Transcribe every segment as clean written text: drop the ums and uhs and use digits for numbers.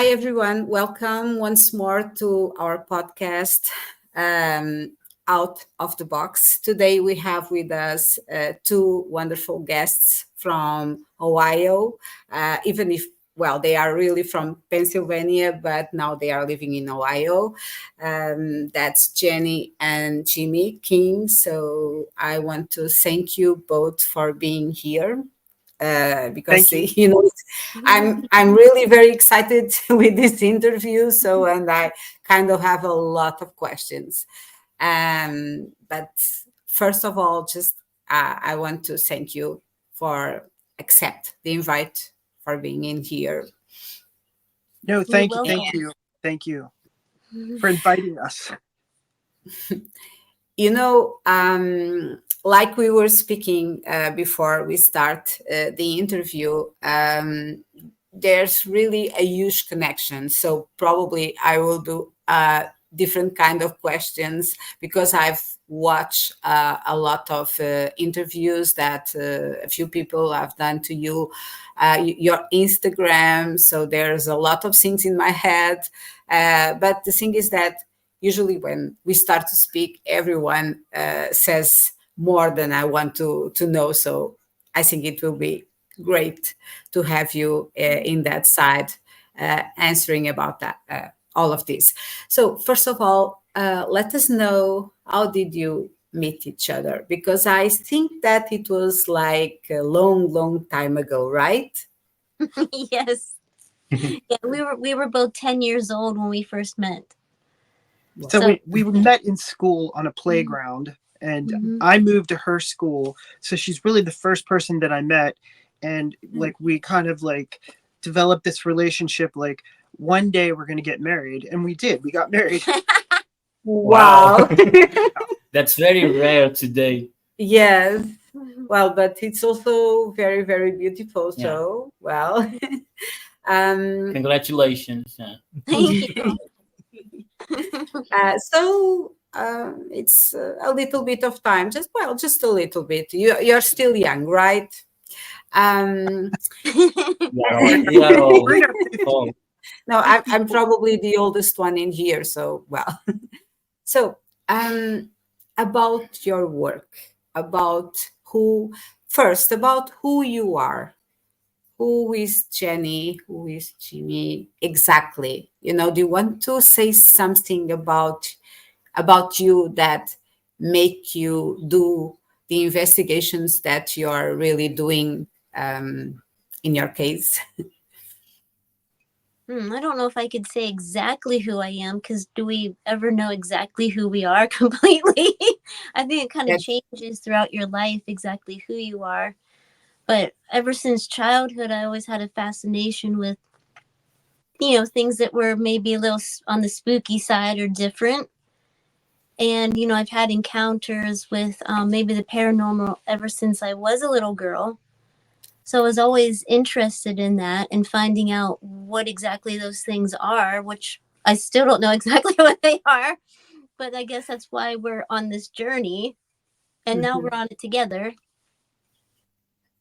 Hi, everyone. Welcome once more to our podcast, Out of the Box. Today, we have with us two wonderful guests from Ohio, even if, well, they are really from Pennsylvania, but now they are living in Ohio. That's Jenny and Jimmy King. So I want to thank you both for being here. Because Thank you. I'm really very excited with this interview. So, and I kind of have a lot of questions. But first of all, just I want to thank you for accept the invite for being in here. No, You're thank you, welcome. thank you for inviting us. Like we were speaking before we start the interview, there's really a huge connection. So probably I will do different kind of questions because I've watched a lot of interviews that a few people have done to you, your Instagram. So there's a lot of things in my head. But the thing is that usually when we start to speak, everyone says more than I want to know. So I think it will be great to have you in that side answering about that, all of this. So first of all, let us know, how did you meet each other? Because I think that it was like a long, long time ago, right? Yes. Yeah, we were both 10 years old when we first met. So So- we met in school on a playground, and Mhm. I moved to her school. So she's really the first person that I met, and like we kind of like developed this relationship. Like one day we're gonna get married, and we did. We got married. Wow. That's very rare today. Yes. Well, but it's also very, very beautiful. Yeah. So, well, um, Congratulations. Yeah. Thank you. it's a little bit of time, just a little bit. You're still young, right? Um, We are all. We're not- all. no, I'm probably the oldest one in here. So, well, so about your work, about about who you are. Who is Jenny? Who is Jimmy? Exactly. Do you want to say something about you that make you do the investigations that you are really doing in your case? I don't know if I could say exactly who I am, because do we ever know exactly who we are completely? I think it kind of Yes. changes throughout your life exactly who you are. But ever since childhood, I always had a fascination with, things that were maybe a little on the spooky side or different. And, I've had encounters with maybe the paranormal ever since I was a little girl. So I was always interested in that and finding out what exactly those things are, which I still don't know exactly what they are. But I guess that's why we're on this journey. And now Mhm. we're on it together.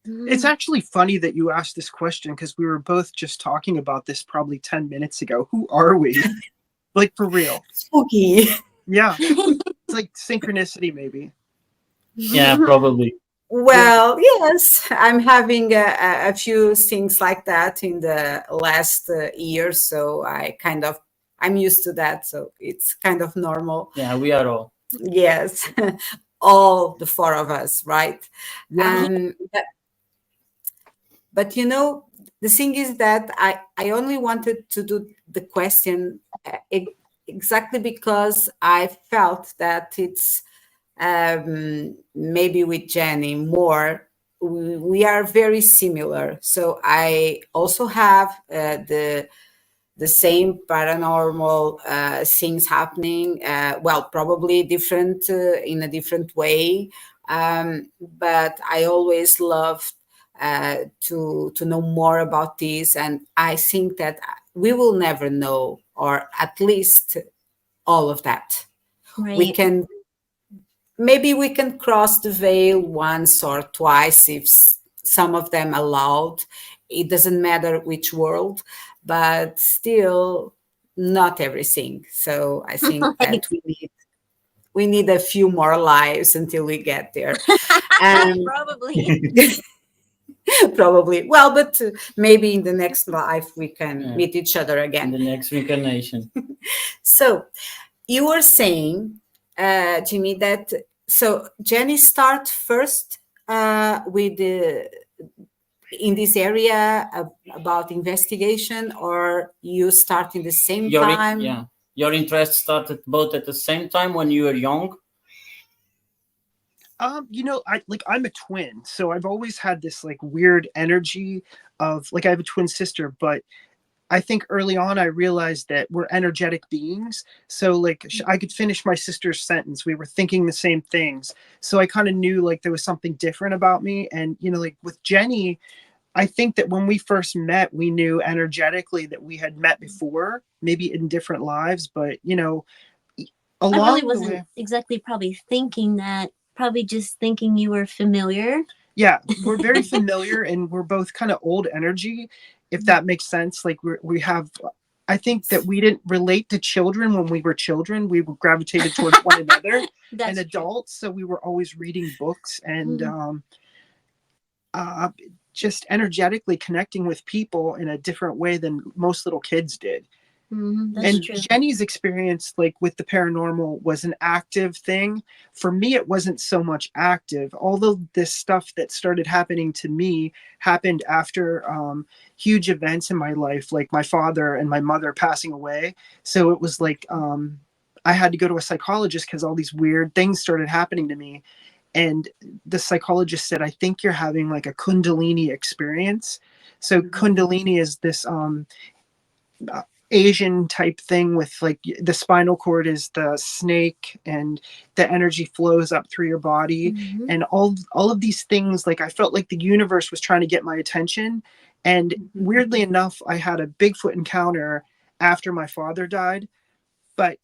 It's actually funny that you asked this question because we were both just talking about this probably 10 minutes ago. Who are we? Like for real. Spooky. Yeah. It's like synchronicity, maybe. Yeah, probably. Well, yes, I'm having a few things like that in the last year, so I'm used to that, so it's kind of normal. Yeah, we are all. Yes, all the four of us, right? Yeah. But the thing is that I only wanted to do the question exactly because I felt that it's maybe with Jenny more, we are very similar. So I also have the same paranormal things happening. Well, probably different in a different way, but I always loved to know more about this, and I think that we will never know, or at least all of that. We Right. can maybe we can cross the veil once or twice if some of them allowed. It doesn't matter which world, but still not everything. So I think that we need a few more lives until we get there. Probably. Probably. Well, but maybe in the next life we can Yeah. meet each other In again. the next reincarnation. So you were saying, Jimmy, that so Jenny start first with in this area about investigation, or you start in the same time? Your interest started both at the same time when you were young. I'm a twin, so I've always had this like weird energy of like I have a twin sister, but I think early on I realized that we're energetic beings. So like I could finish my sister's sentence. We were thinking the same things. So I kind of knew like there was something different about me. And like with Jenny, I think that when we first met, we knew energetically that we had met before, maybe in different lives, but I really along the wasn't way. exactly probably thinking that. Probably just thinking you were familiar. Yeah, we're very familiar, and we're both kind of old energy, if that makes sense. Like we have, I think that we didn't relate to children when we were children. We gravitated towards one another and adults. So we were always reading books and just energetically connecting with people in a different way than most little kids did. That's And true. Jenny's experience, like with the paranormal, was an active thing. For me, it wasn't so much active. Although this stuff that started happening to me happened after huge events in my life, like my father and my mother passing away. So it was like I had to go to a psychologist because all these weird things started happening to me. And the psychologist said, I think you're having like a Kundalini experience. So Kundalini is this Asian type thing with like the spinal cord is the snake and the energy flows up through your body and all of these things. Like I felt like the universe was trying to get my attention. And weirdly enough, I had a Bigfoot encounter after my father died. But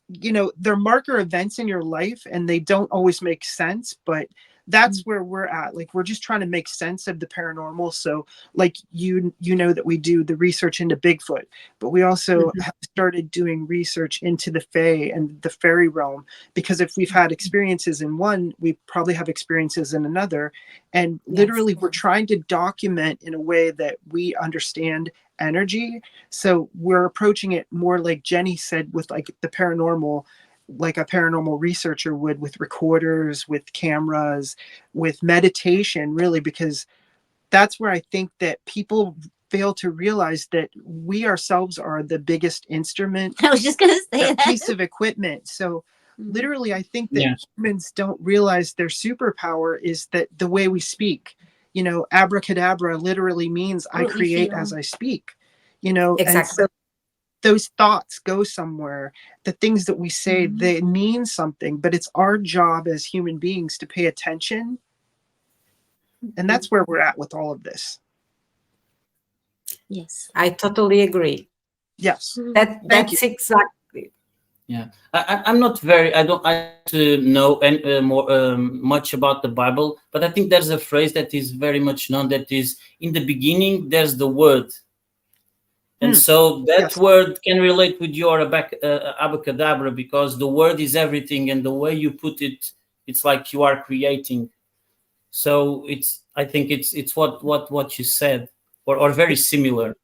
they're marker events in your life and they don't always make sense, but that's where we're at. Like we're just trying to make sense of the paranormal. So like that we do the research into Bigfoot, but we also have started doing research into the Fae and the fairy realm, because if we've had experiences in one, we probably have experiences in another. And literally we're trying to document in a way that we understand energy. So we're approaching it more like Jenny said, with like the paranormal, like a paranormal researcher would, with recorders, with cameras, with meditation, really, because that's where I think that people fail to realize that we ourselves are the biggest instrument. I was just going to say that. Piece of equipment. So literally, I think that humans don't realize their superpower is that the way we speak. Abracadabra literally means I create as I speak. Exactly. And so those thoughts go somewhere. The things that we say, they mean something, but it's our job as human beings to pay attention. And that's where we're at with all of this. Yes. I totally agree. Yes. That's exactly. Yeah, I'm not very. I don't know more much about the Bible, but I think there's a phrase that is very much known. That is, in the beginning, there's the Word, and so that word can relate with your abracadabra, because the word is everything, and the way you put it, it's like you are creating. So I think it's what you said, or very similar.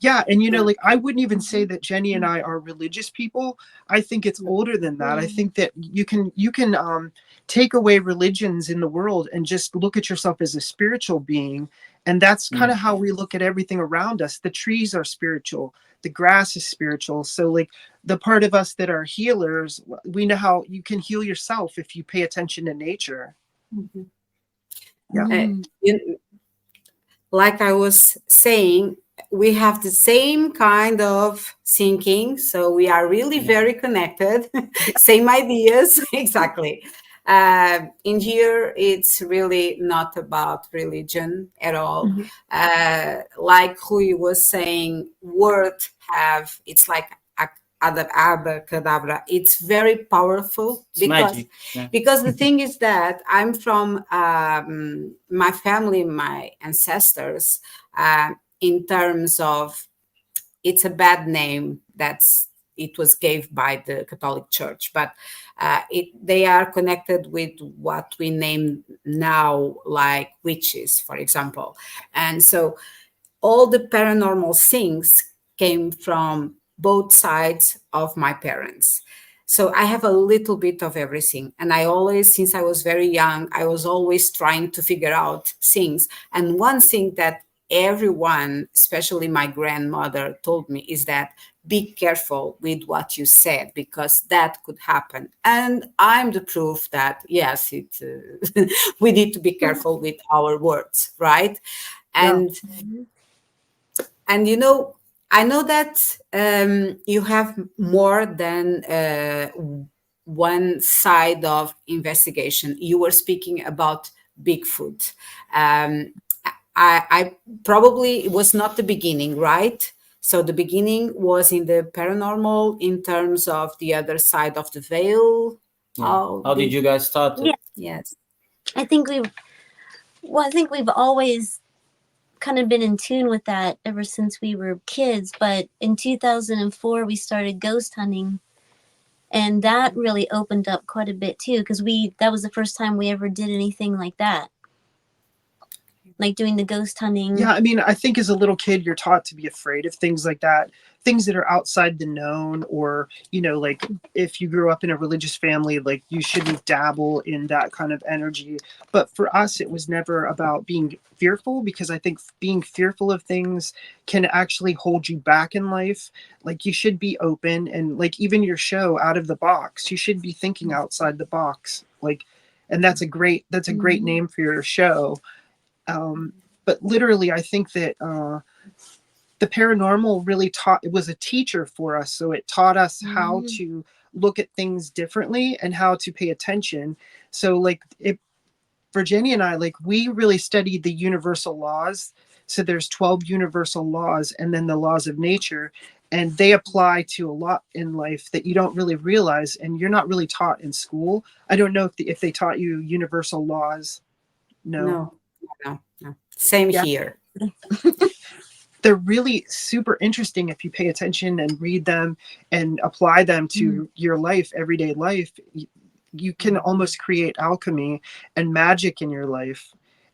Yeah, and like I wouldn't even say that Jenny and I are religious people. I think it's older than that. I think that you can take away religions in the world and just look at yourself as a spiritual being, and that's kind of how we look at everything around us. The trees are spiritual, the grass is spiritual. So like the part of us that are healers, we know how you can heal yourself if you pay attention to nature. Yeah. Like I was saying, we have the same kind of thinking, so we are really very connected. Same ideas. Exactly. In here, it's really not about religion at all. Like Rui was saying, it's like abracadabra. It's very powerful because the thing is that I'm from my family, my ancestors, in terms of it's a bad name it was gave by the Catholic Church, but they are connected with what we name now like witches, for example. And so all the paranormal things came from both sides of my parents. So I have a little bit of everything. And I always, since I was very young, I was always trying to figure out things. And one thing that everyone, especially my grandmother, told me is that be careful with what you said, because that could happen. And I'm the proof that, yes, we need to be careful with our words, right? And and I know that you have more than one side of investigation. You were speaking about Bigfoot. I probably, it was not the beginning, right? So the beginning was in the paranormal in terms of the other side of the veil. How did you guys start it? Yeah. Yes. I think we've always kind of been in tune with that ever since we were kids. But in 2004, we started ghost hunting. And that really opened up quite a bit too, because that was the first time we ever did anything like that. Like doing the ghost hunting. Yeah, I mean, I think as a little kid, you're taught to be afraid of things like that, things that are outside the known, or, like if you grew up in a religious family, like you shouldn't dabble in that kind of energy. But for us, it was never about being fearful, because I think being fearful of things can actually hold you back in life. Like you should be open, and like even your show, Out of the Box, you should be thinking outside the box. Like, and that's a great name for your show. But literally, I think that the paranormal really it was a teacher for us. So it taught us how to look at things differently and how to pay attention. So like for Jenny and I, like we really studied the universal laws. So there's 12 universal laws, and then the laws of nature, and they apply to a lot in life that you don't really realize, and you're not really taught in school. I don't know if they taught you universal laws. No. Same Yeah. here. They're really super interesting if you pay attention and read them and apply them to your life, everyday life. You can almost create alchemy and magic in your life.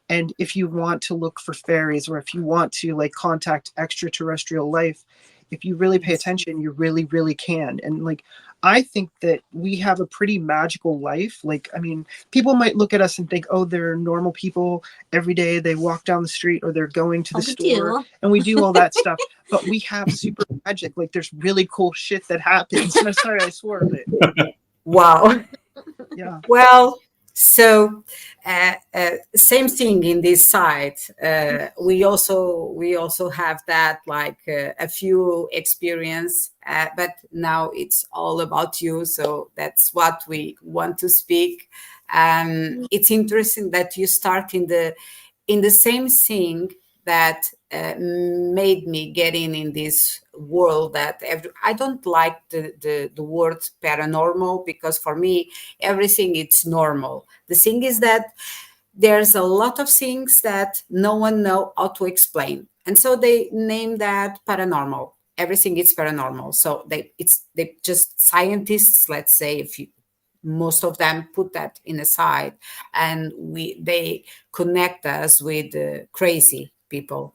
And if you want to look for fairies, or if you want to like contact extraterrestrial life, if you really pay attention, you really, really can. And like, I think that we have a pretty magical life. Like, I mean, people might look at us and think, oh, they're normal people. Every day they walk down the street, or they're going to the store, and we do all that stuff. But we have super magic. Like, there's really cool shit that happens. And I'm sorry I swore a bit. Wow. Yeah. Well, so same thing in this side. We also have that, like a few experience, but now it's all about you. So that's what we want to speak. It's interesting that you start in the same thing that made me get in this world that I don't like the word paranormal, because for me everything it's normal. The thing is that there's a lot of things that no one know how to explain, and so they name that paranormal. Everything is paranormal. So they just scientists, let's say, most of them put that in a side, and they connect us with crazy people,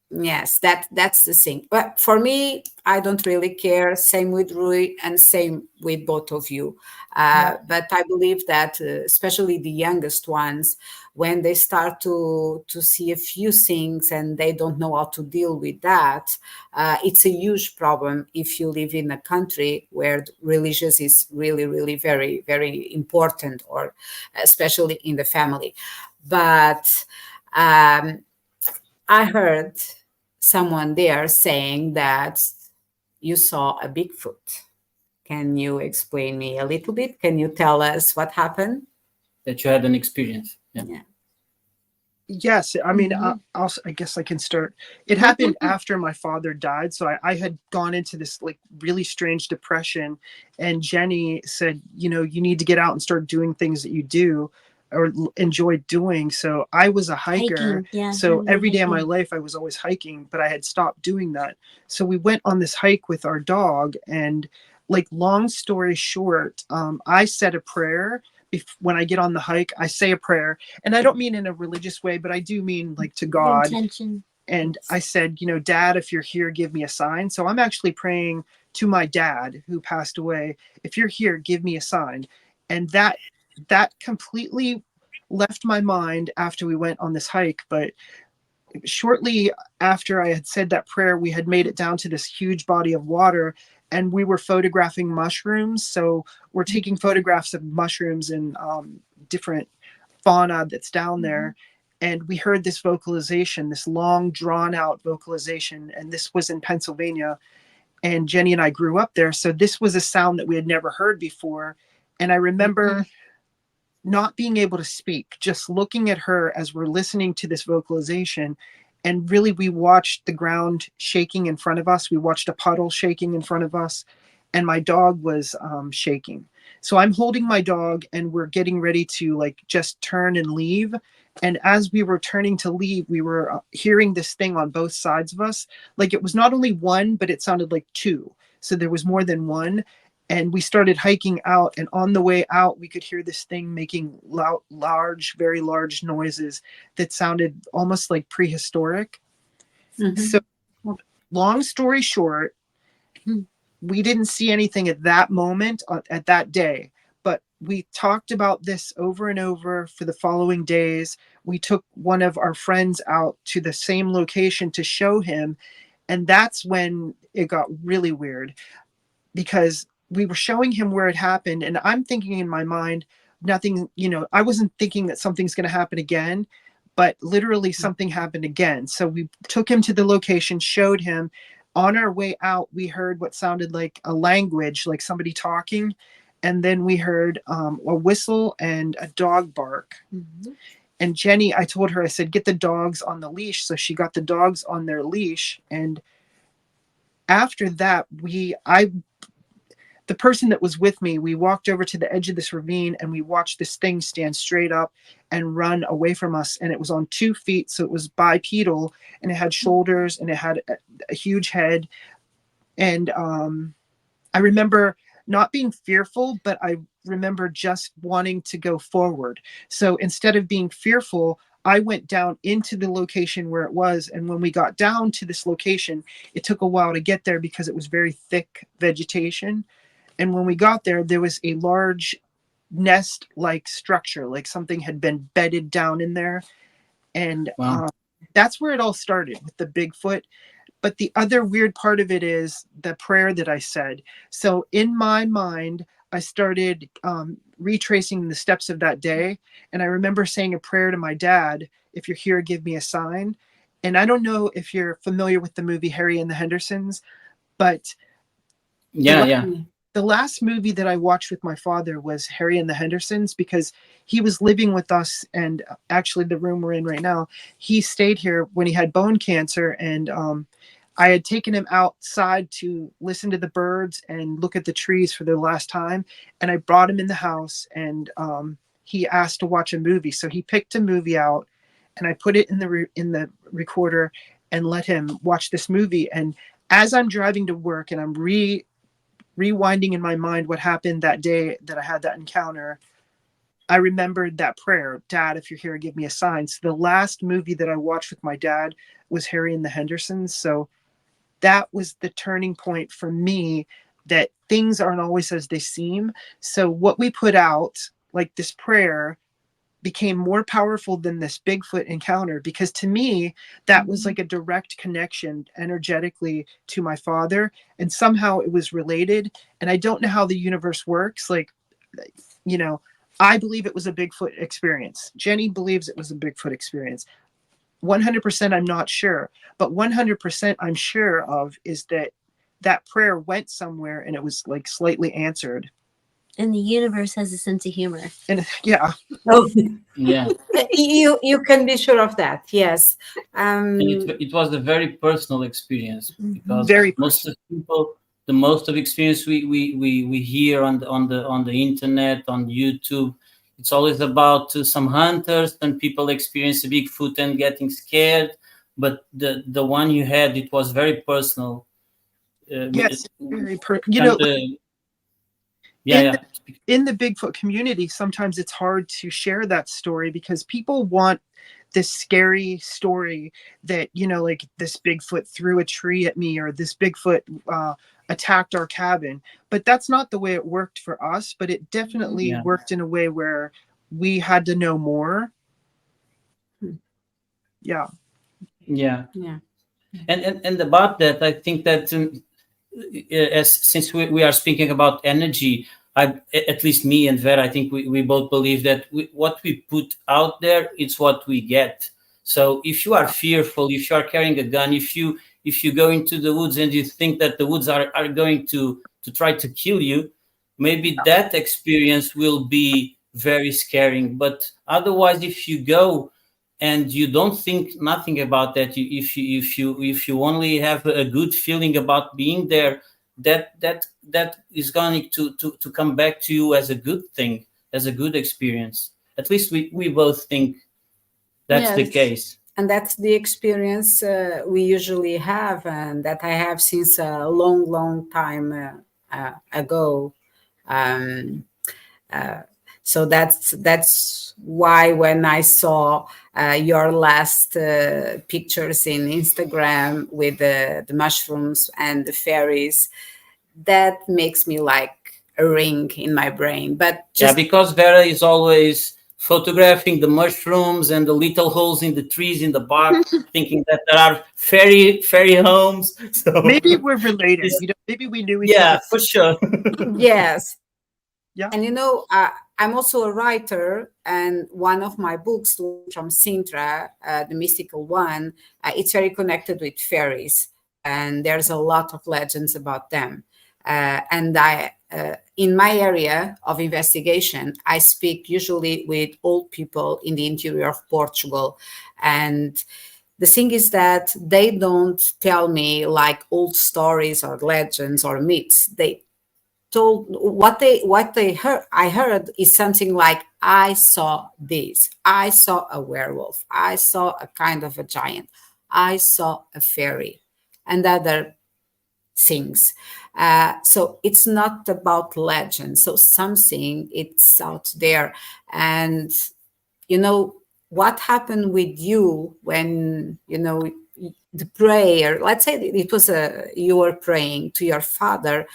Yes, that's the thing. But for me, I don't really care. Same with Rui, and same with both of you. But I believe that, especially the youngest ones, when they start to see a few things and they don't know how to deal with that, it's a huge problem if you live in a country where religious is really, really very, very important, or especially in the family. But I heard someone there saying that you saw a Bigfoot. Can you explain me a little bit? Can you tell us what happened? That you had an experience. Yeah. Yes, I mean, I guess I can start. It happened after my father died, so I had gone into this like really strange depression, and Jenny said, you need to get out and start doing things that you do. or enjoyed doing. So I was a hiker. Hiking, yeah. So every day of my hiking. life, I was always hiking, but I had stopped doing that. So we went on this hike with our dog, and like, long story short, I said a prayer. When I get on the hike, I say a prayer, and I don't mean in a religious way, but I do mean like to God. Intention. And I said, you know, Dad, if you're here, give me a sign. So I'm actually praying to my dad who passed away. If you're here, give me a sign. And that completely left my mind after we went on this hike. But shortly after I had said that prayer, we had made it down to this huge body of water, and we were photographing mushrooms. So we're taking photographs of mushrooms and different fauna that's down there. And we heard this vocalization, this long drawn out vocalization. And this was in Pennsylvania. And Jenny and I grew up there. So this was a sound that we had never heard before. And I remember not being able to speak, just looking at her as we're listening to this vocalization. And really, we watched the ground shaking in front of us. We watched a puddle shaking in front of us. And my dog was shaking. So I'm holding my dog, and we're getting ready to like just turn and leave. And as we were turning to leave, we were hearing this thing on both sides of us. Like, it was not only one, but it sounded like two. So there was more than one. And we started hiking out, and on the way out, we could hear this thing making large, very large noises that sounded almost like prehistoric. So, long story short, we didn't see anything at that moment, at that day, but we talked about this over and over for the following days. We took one of our friends out to the same location to show him, and that's when it got really weird, because we were showing him where it happened, and I'm thinking in my mind, nothing, you know, I wasn't thinking that something's going to happen again, but literally something happened again. So we took him to the location, showed him. On our way out, we heard what sounded like a language, like somebody talking. And then we heard a whistle and a dog bark. And Jenny, I told her, I said, get the dogs on the leash. So she got the dogs on their leash. And after that, the person that was with me, we walked over to the edge of this ravine, and we watched this thing stand straight up and run away from us. And it was on 2 feet. So it was bipedal, and it had shoulders, and it had a huge head. And I remember not being fearful, but I remember just wanting to go forward. So instead of being fearful, I went down into the location where it was. And when we got down to this location, it took a while to get there because it was very thick vegetation. And when we got there, there was a large nest-like structure, like something had been bedded down in there. And that's where it all started, with the Bigfoot. But the other weird part of it is the prayer that I said. So in my mind, I started retracing the steps of that day. And I remember saying a prayer to my dad, if you're here, give me a sign. And I don't know if you're familiar with the movie Harry and the Hendersons, but the last movie that I watched with my father was Harry and the Hendersons, because he was living with us, and actually the room we're in right now, he stayed here when he had bone cancer. And I had taken him outside to listen to the birds and look at the trees for the last time. And I brought him in the house, and he asked to watch a movie. So he picked a movie out, and I put it in the recorder and let him watch this movie. And as I'm driving to work and I'm rewinding in my mind what happened that day that I had that encounter, I remembered that prayer, Dad, if you're here, give me a sign. So the last movie that I watched with my dad was Harry and the Hendersons. So that was the turning point for me, that things aren't always as they seem. So what we put out, like this prayer, became more powerful than this Bigfoot encounter, because to me, that was like a direct connection energetically to my father. And somehow it was related. And I don't know how the universe works. Like, you know, I believe it was a Bigfoot experience. Jenny believes it was a Bigfoot experience. 100% I'm not sure, but 100% I'm sure of is that prayer went somewhere, and it was like slightly answered. And the universe has a sense of humor. And yeah. You can be sure of that. Yes. And it was a very personal experience, because Very most of people, the most of experience we hear on the internet, on YouTube, It's always about some hunters and people experience a Bigfoot and getting scared. But the one you had, it was very personal. Yes, very Kind yeah, in yeah. in the Bigfoot community, sometimes it's hard to share that story because people want this scary story that, like this Bigfoot threw a tree at me or this Bigfoot attacked our cabin. But that's not the way it worked for us. But it definitely Yeah. worked in a way where we had to know more. Yeah. Yeah. Yeah. And about that, I think that as since we are speaking about energy, at least me and Vera, I think we both believe that what we put out there, it's what we get. So if you are fearful, if you are carrying a gun, if you go into the woods and you think that the woods are going to try to kill you, maybe that experience will be very scaring. But otherwise, if you go and you don't think nothing about that, if you only have a good feeling about being there, that is going to come back to you as a good thing, as a good experience. At least we both think that's the Yes. case. And that's the experience we usually have, and that I have since a long, long time ago. Um, so that's why when I saw your last pictures in Instagram with the mushrooms and the fairies, that makes me like a ring in my brain. But Yeah, just because Vera is always photographing the mushrooms and the little holes in the trees in the bark, thinking that there are fairy homes. So Maybe we're related. it's, Maybe we knew each yeah, other. for sure. yes. Yeah. And I'm also a writer, and one of my books from Sintra, the mystical one, it's very connected with fairies, and there's a lot of legends about them. And in my area of investigation, I speak usually with old people in the interior of Portugal, and the thing is that they don't tell me like old stories or legends or myths. They told what they heard. I heard is something like, I saw this, I saw a werewolf, I saw a kind of a giant, I saw a fairy, and other things. So it's not about legend, so something it's out there. And what happened with you when the prayer, let's say it was you were praying to your father.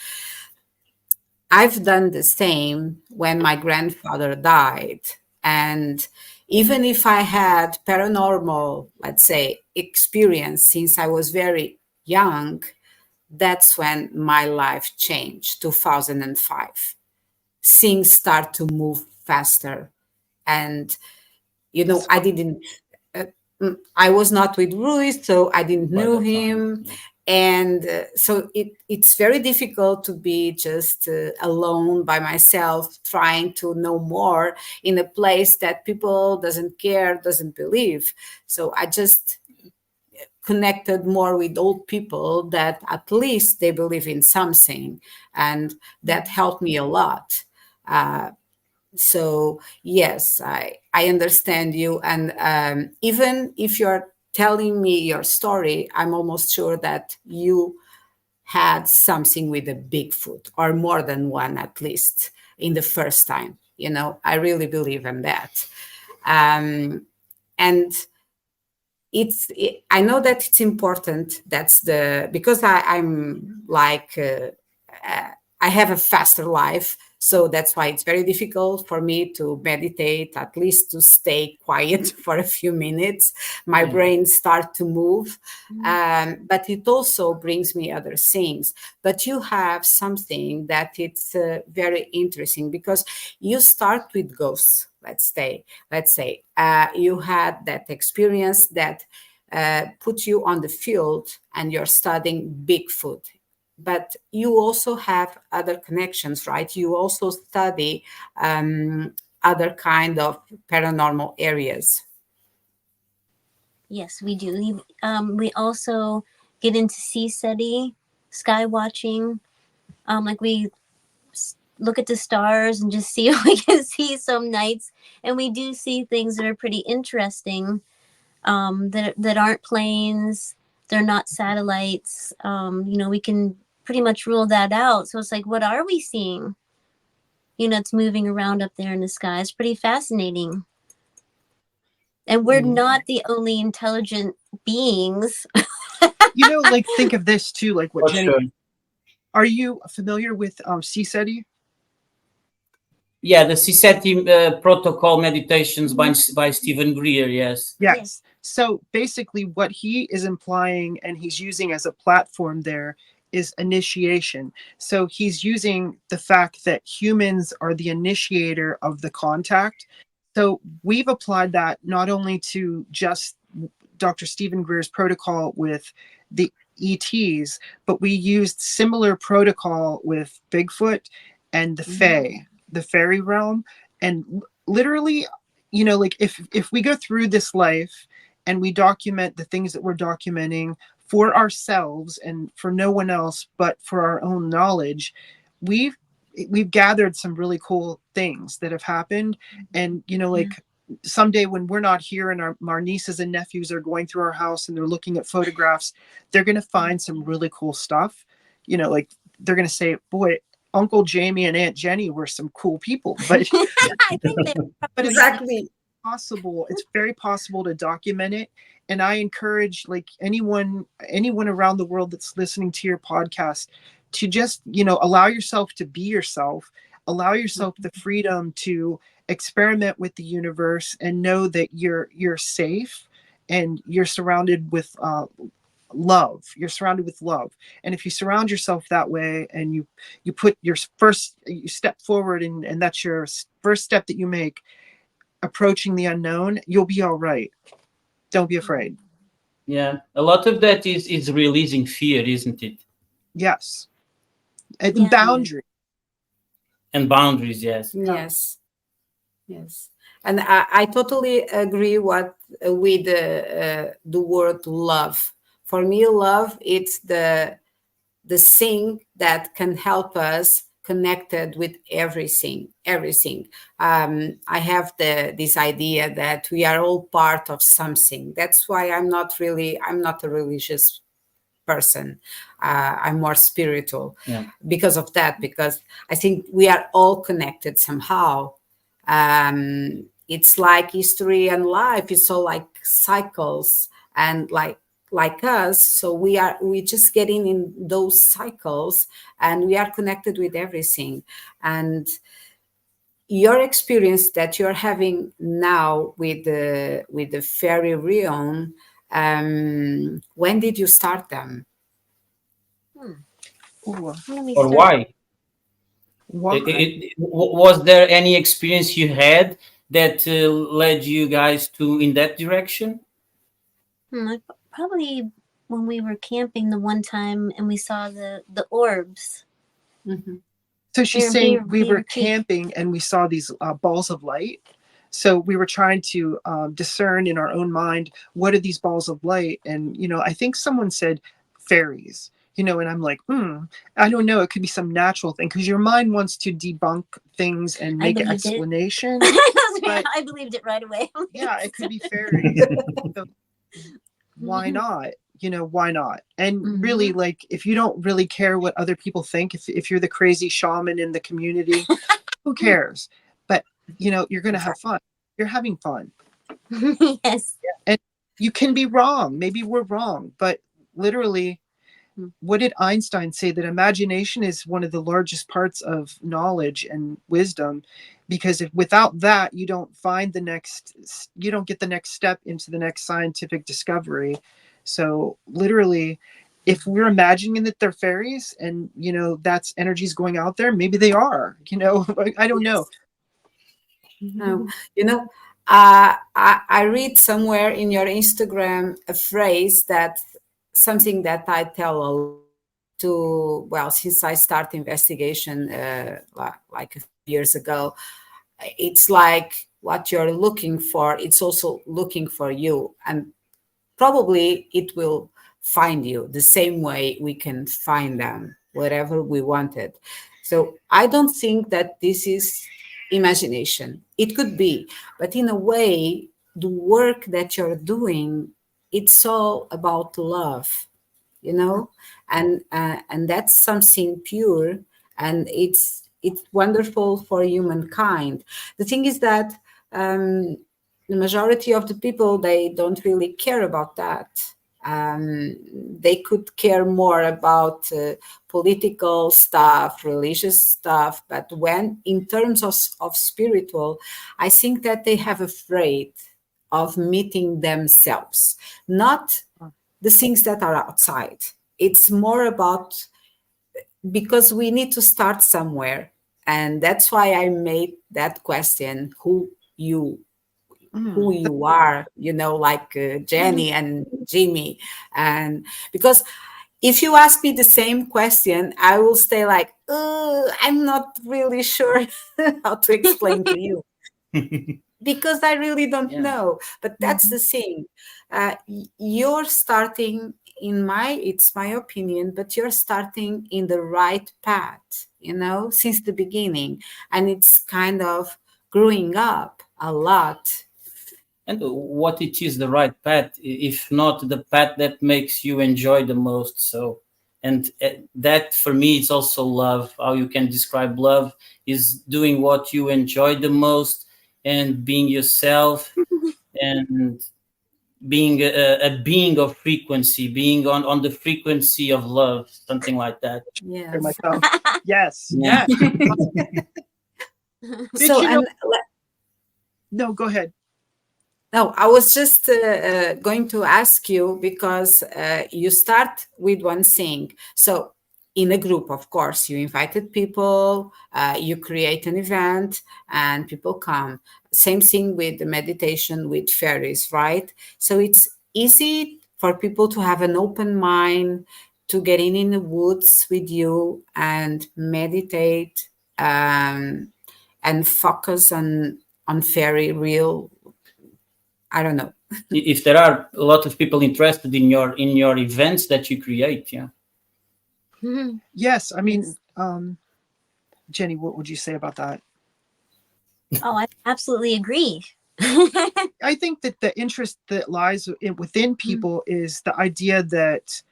I've done the same when my grandfather died. And even if I had paranormal, let's say, experience since I was very young, that's when my life changed, 2005. Things start to move faster. And, I didn't, uh, I was not with Ruiz, so I didn't By know that time, him. yeah. And so it's very difficult to be just alone by myself, trying to know more in a place that people doesn't care, doesn't believe. So I just connected more with old people that at least they believe in something, and that helped me a lot. So yes, I understand you. And even if you're telling me your story, I'm almost sure that you had something with a Bigfoot, or more than one at least, in the first time. I really believe in that. And I know that it's important. Because I'm like I have a faster life, so that's why it's very difficult for me to meditate, at least to stay quiet for a few minutes. My brain start to move, but it also brings me other things. But you have something that it's very interesting, because you start with ghosts. Let's say you had that experience that put you on the field, and you're studying Bigfoot. But you also have other connections, right? You also study other kind of paranormal areas. Yes, we do. We also get into sea study, sky watching. Like we look at the stars and just see what we can see some nights. And we do see things that are pretty interesting, that aren't planes. They're not satellites. We can pretty much rule that out. So it's like, what are we seeing? It's moving around up there in the sky. It's pretty fascinating. And we're not the only intelligent beings. Like think of this too, like what For Jenny. sure. Are you familiar with CSETI? Yeah, the CSETI protocol meditations by Stephen Greer. Yes. Yes. So basically what he is implying and he's using as a platform there is initiation. So he's using the fact that humans are the initiator of the contact. So we've applied that not only to just Dr. Stephen Greer's protocol with the ETs, but we used similar protocol with Bigfoot and the Fae, the fairy realm. And literally, like if we go through this life and we document the things that we're documenting for ourselves and for no one else, but for our own knowledge, we've gathered some really cool things that have happened. And, like someday when we're not here and our nieces and nephews are going through our house and they're looking at photographs, they're going to find some really cool stuff. Like they're going to say, boy, Uncle Jami and Aunt Jenny were some cool people. But I think but Exactly. it's very possible to document it. And I encourage like anyone around the world that's listening to your podcast to just allow yourself to be yourself, allow yourself the freedom to experiment with the universe and know that you're safe and you're surrounded with love. You're surrounded with love. And if you surround yourself that way and you put you step forward and that's your first step that you make, approaching the unknown, you'll be all right. Don't be afraid. Yeah, a lot of that is releasing fear, isn't it? Yes. And boundary. And boundaries. Yes. Yes, and I totally agree with the word love. For me, love it's the thing that can help us connected with everything. I have this idea that we are all part of something. That's why I'm not a religious person. I'm more spiritual because of that, because I think we are all connected somehow. It's like history and life. It's all like cycles, and like us, so we just getting in those cycles, and we are connected with everything. And your experience that you're having now with the fairy realm, when did you start them? Let me Or start. why? Why? Was there any experience you had that led you guys in that direction? Probably when we were camping the one time and we saw the orbs. So she's saying we were camping and we saw these balls of light. So we were trying to discern in our own mind, what are these balls of light? And, I think someone said fairies, and I'm like, I don't know. It could be some natural thing because your mind wants to debunk things and make an explanation. But I believed it right away. Yeah, it could be fairies. So why not? Why not? And really, like, if you don't really care what other people think, if you're the crazy shaman in the community, who cares? But, you're going to have fun. You're having fun. Yes. And you can be wrong. Maybe we're wrong. But literally, what did Einstein say? That imagination is one of the largest parts of knowledge and wisdom. Because if without that, you don't get the next step into the next scientific discovery. So literally, if we're imagining that they're fairies and, that's energies going out there, maybe they are, I don't know. No, I read somewhere in your Instagram a phrase that something that I tell a lot to, since I started investigation like a few years ago. It's like what you're looking for, it's also looking for you, and probably it will find you the same way we can find them, whatever we wanted. So I don't think that this is imagination. It could be, but in a way, the work that you're doing, it's all about love, you know, and that's something pure, and it's wonderful for humankind. The thing is that the majority of the people, they don't really care about that. They could care more about political stuff, religious stuff, but when in terms of spiritual, I think that they have afraid of meeting themselves, not the things that are outside. It's more about, because we need to start somewhere, and that's why I made that question, who you are, you know, like Jenny and Jimmy. And because if you ask me the same question, I will stay like, I'm not really sure how to explain to you, because I really don't Yeah. know. But that's the thing. You're starting, it's my opinion, but you're starting in the right path, you know, since the beginning. And it's kind of growing up a lot. And what it is the right path, if not the path that makes you enjoy the most. So, and that for me, it's also love. How you can describe love is doing what you enjoy the most and being yourself, and being a being of frequency, being on the frequency of love, something like that. Yes. Yes, Yeah. yes. Did So, you know? and No, go ahead. no, I was just going to ask you, because you start with one thing. So, in a group, of course, you invited people, you create an event, and people come. Same thing with the meditation with fairies, right? So, it's easy for people to have an open mind, to get in the woods with you and meditate, and focus on fairy real. I don't know. If there are a lot of people interested in your events that you create, yeah. Yes, I mean, Yes. Jenny, what would you say about that? Oh, I absolutely agree. I think that the interest that lies within people is the idea that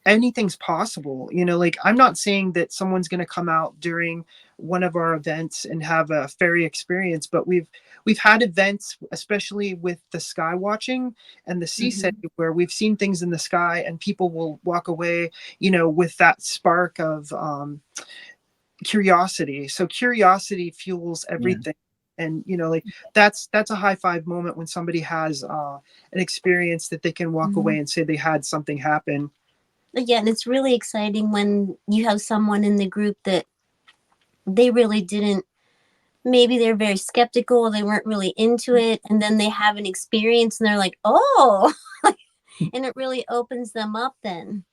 anything's possible. You know, like, I'm not saying that someone's going to come out during one of our events and have a fairy experience, but we've had events, especially with the sky watching and the sea setting, where we've seen things in the sky and people will walk away, you know, with that spark of curiosity. So curiosity fuels everything. And, you know, like, that's a high five moment when somebody has an experience that they can walk away and say they had something happen. Yeah, and it's really exciting when you have someone in the group that they really didn't, maybe they're very skeptical, they weren't really into it, and then they have an experience and they're like, oh, and it really opens them up then.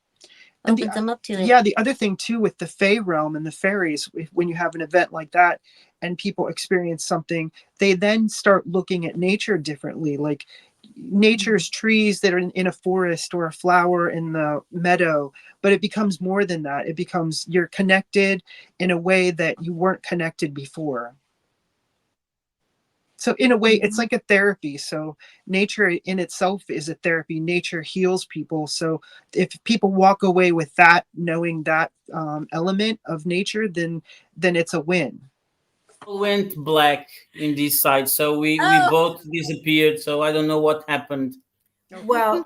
Opens them up to it. Yeah, the other thing too with the Fey realm and the fairies, when you have an event like that and people experience something, they then start looking at nature differently. Like, nature's trees that are in a forest, or a flower in the meadow, but it becomes more than that. It becomes, you're connected in a way that you weren't connected before. So in a way, it's like a therapy. So nature in itself is a therapy. Nature heals people. So if people walk away with that, knowing that element of nature, then it's a win. Went black in this side, so we Oh. both disappeared. So I don't know what happened. Well,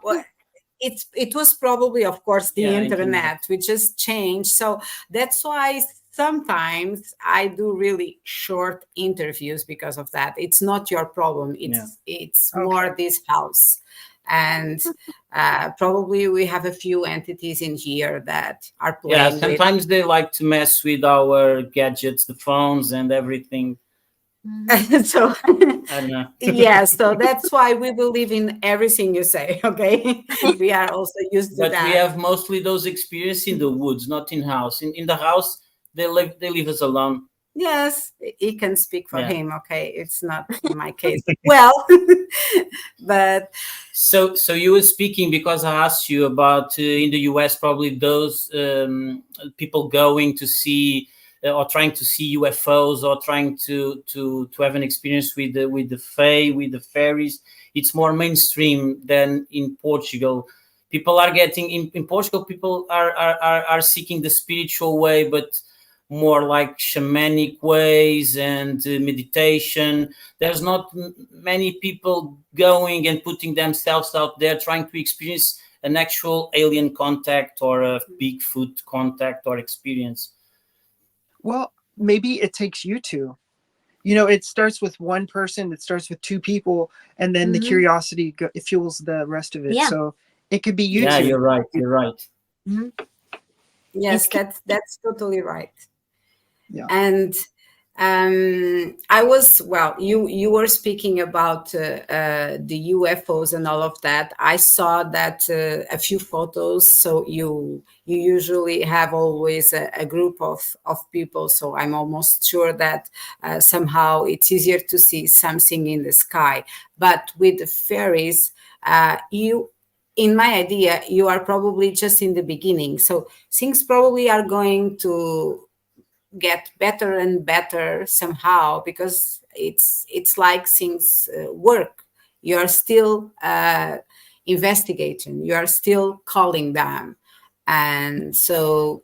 it was probably, of course, the Yeah, internet, which just changed. So that's why sometimes I do really short interviews because of that. It's not your problem. It's more this house. And probably we have a few entities in here that are playing. Yeah, sometimes they like to mess with our gadgets, the phones and everything. So I don't know. yeah, so that's why we believe in everything you say. Okay, we are also used to But that. we have mostly those experiences in the woods, not in house. In the house, they leave us alone. Yes, he can speak for Yeah. him. Okay, it's not my case. Well, but So you were speaking because I asked you about in the US, probably those people going to see or trying to see UFOs, or trying to have an experience with the fae, with the fairies. It's more mainstream than in Portugal. People are getting in Portugal. People are seeking the spiritual way, but more like shamanic ways and meditation. There's not many people going and putting themselves out there trying to experience an actual alien contact or a Bigfoot contact or experience. Well, maybe it takes you to. You know, it starts with one person, it starts with two people, and then the curiosity it fuels the rest of it. Yeah. So it could be you Yeah, two. you're right. You're right. Yes, that's totally right. Yeah. And I was, well, you were speaking about the UFOs and all of that. I saw that a few photos. So you usually have always a group of people. So I'm almost sure that somehow it's easier to see something in the sky. But with the fairies, in my idea, you are probably just in the beginning. So things probably are going to get better and better somehow, because it's like things work. You're still investigating, you are still calling them, and so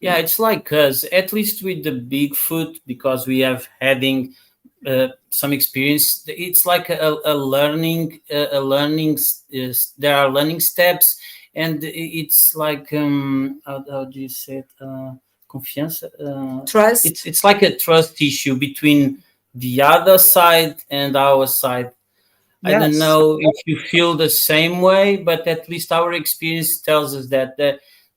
Yeah, it's like us, at least with the Bigfoot, because we have having some experience. It's like a learning, there are learning steps, and it's like how do you say it? Confiança. trust. It's like a trust issue between the other side and our side. I don't Yes. know if you feel the same way, but at least our experience tells us that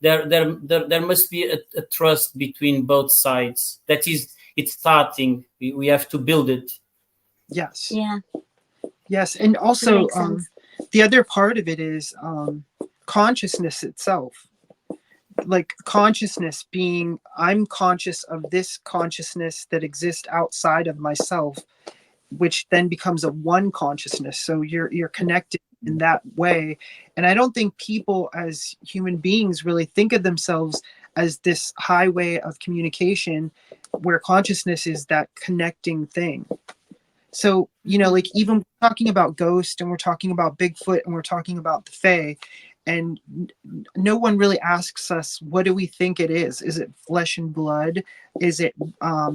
there must be a trust between both sides. That is, it's starting. We have to build it. Yes. Yeah. Yes. And That also, makes sense. the other part of it is consciousness itself. Like consciousness being, I'm conscious of this consciousness that exists outside of myself, which then becomes a one consciousness. So you're connected in that way. And I don't think people as human beings really think of themselves as this highway of communication where consciousness is that connecting thing. So, you know, like even talking about ghost, and we're talking about Bigfoot, and we're talking about the Fae, and no one really asks us, what do we think it is? Is it flesh and blood? Is it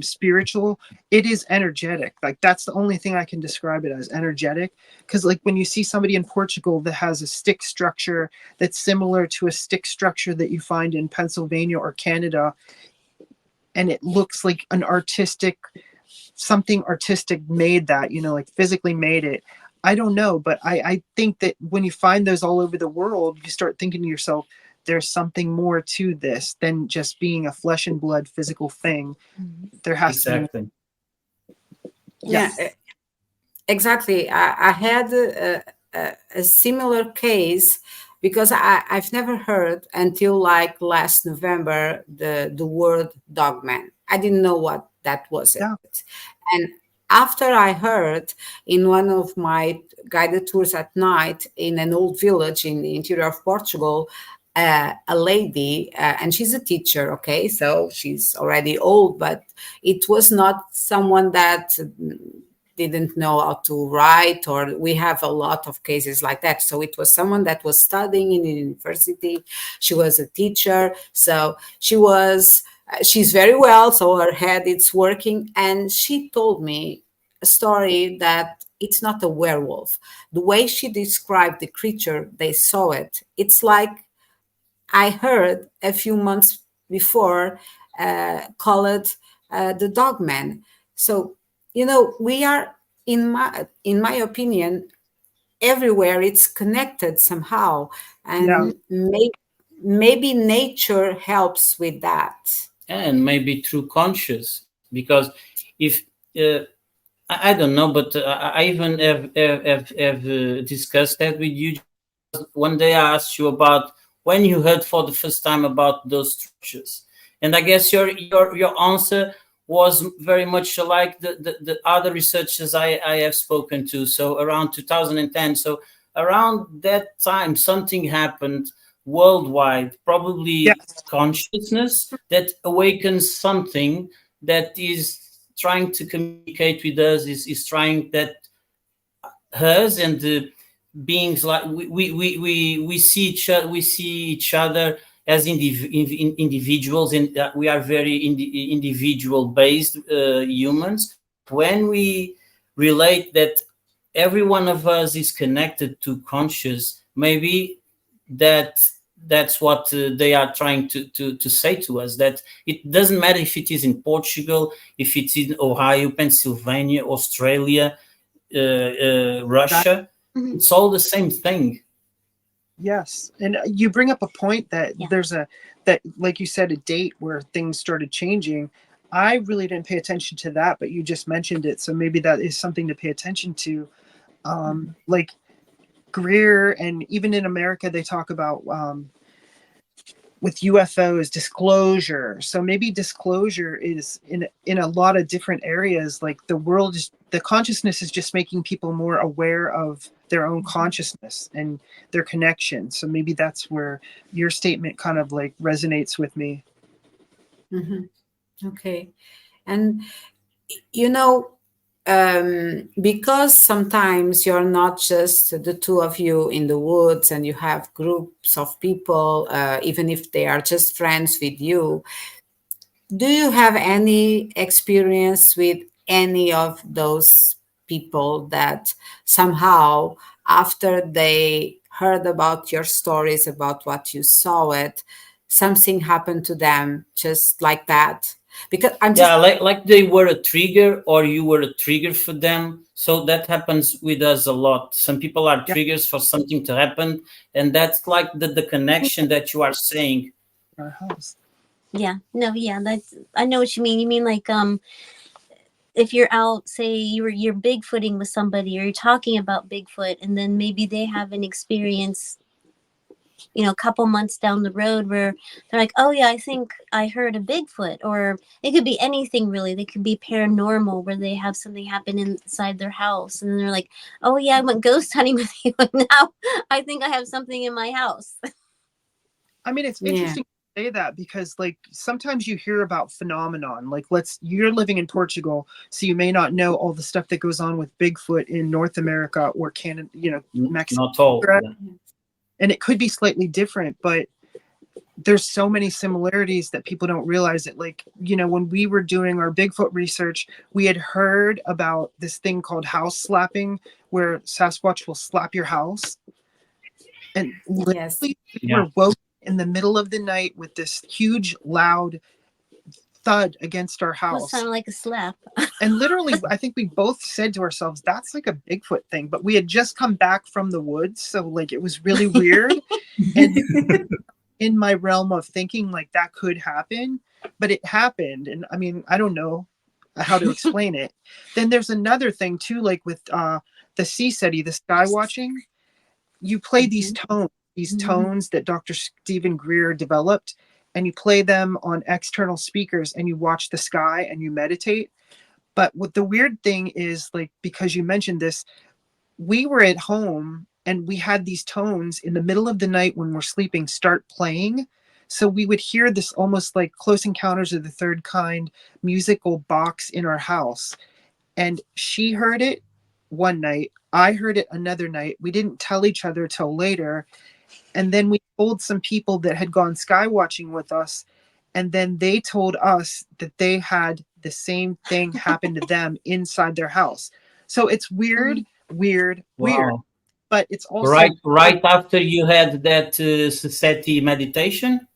spiritual? It is energetic. Like that's the only thing I can describe it as, energetic. Because like when you see somebody in Portugal that has a stick structure that's similar to a stick structure that you find in Pennsylvania or Canada, and it looks like an artistic, something artistic made that, you know, like physically made it. I don't know, but I think that when you find those all over the world, you start thinking to yourself, there's something more to this than just being a flesh and blood physical thing. There has to be more. Exactly. Yeah, exactly. I had a similar case, because I've never heard until like last November the word dogman. I didn't know what that was. Yeah. And after I heard in one of my guided tours at night in an old village in the interior of Portugal, a lady, and she's a teacher, okay, so she's already old, but it was not someone that didn't know how to write, or we have a lot of cases like that. So it was someone that was studying in the university. She was a teacher, so she's very well, so her head it's working. And she told me a story that it's not a werewolf. The way she described the creature, they saw it. It's like I heard a few months before called the dogman. So, you know, we are, in my opinion, everywhere. It's connected somehow, Yeah. and maybe nature helps with that. And maybe through conscious, because if I don't know, but I even have discussed that with you. One day I asked you about when you heard for the first time about those structures, and I guess your answer was very much like the other researchers I have spoken to. So around 2010, so around that time, something happened worldwide, probably Yes. consciousness that awakens something that is trying to communicate with us, is trying that us and the beings like we see each other as individuals, and we are very individual based humans. When we relate that every one of us is connected to conscious, maybe that's what they are trying to say to us, that it doesn't matter if it is in Portugal, if it's in Ohio, Pennsylvania, Australia, Russia, Mhm. it's all the same thing. Yes, and you bring up a point that Yeah. there's that, like you said, a date where things started changing. I really didn't pay attention to that, but you just mentioned it, so maybe that is something to pay attention to. Like Greer, and even in America, they talk about with UFOs disclosure. So maybe disclosure is in a lot of different areas. Like the world is, the consciousness is just making people more aware of their own consciousness and their connection. So maybe that's where your statement kind of like resonates with me. Okay. And you know, because sometimes you're not just the two of you in the woods and you have groups of people, even if they are just friends with you, do you have any experience with any of those people that somehow, after they heard about your stories, about what you saw it, something happened to them just like that? Because I'm just Yeah, like they were a trigger, or you were a trigger for them. So that happens with us a lot. Some people are Yeah, triggers for something to happen, and that's like the connection that you are saying. our house. Yeah, no, yeah, that's, I know what you mean. You mean like if you're out, say you're Bigfooting with somebody, or you're talking about Bigfoot, and then maybe they have an experience, a couple months down the road, where they're like, oh yeah, I think I heard a Bigfoot. Or it could be anything really. They could be paranormal, where they have something happen inside their house, and then they're like, oh yeah, I went ghost hunting with you, and now I think I have something in my house. I mean, it's yeah. interesting to say that because, like, sometimes you hear about phenomenon. Like, you're living in Portugal, so you may not know all the stuff that goes on with Bigfoot in North America or Canada, Mexico, Not all. Yeah. and it could be slightly different, but there's so many similarities that people don't realize it. Like, when we were doing our Bigfoot research, we had heard about this thing called house slapping, where Sasquatch will slap your house. And Yes. literally, we Yeah. were woke in the middle of the night with this huge, loud thud against our It house. sounded like a slap. And literally, I think we both said to ourselves, that's like a Bigfoot thing. But we had just come back from the woods. So, like, it was really weird. And in my realm of thinking, like, that could happen. But it happened. And I mean, I don't know how to explain it. Then there's another thing, too, like with the sea SETI, the sky watching. You play these tones that Dr. Stephen Greer developed, and you play them on external speakers, and you watch the sky and you meditate. But what the weird thing is, like, because you mentioned this, we were at home and we had these tones in the middle of the night when we're sleeping start playing. So we would hear this almost like Close Encounters of the Third Kind musical box in our house. And she heard it one night. I heard it another night. We didn't tell each other till later. And then we told some people that had gone sky watching with us. And then they told us that they had the same thing happen to them inside their house. So it's weird, weird, weird. Wow. But it's also, Right after you had that SETI meditation,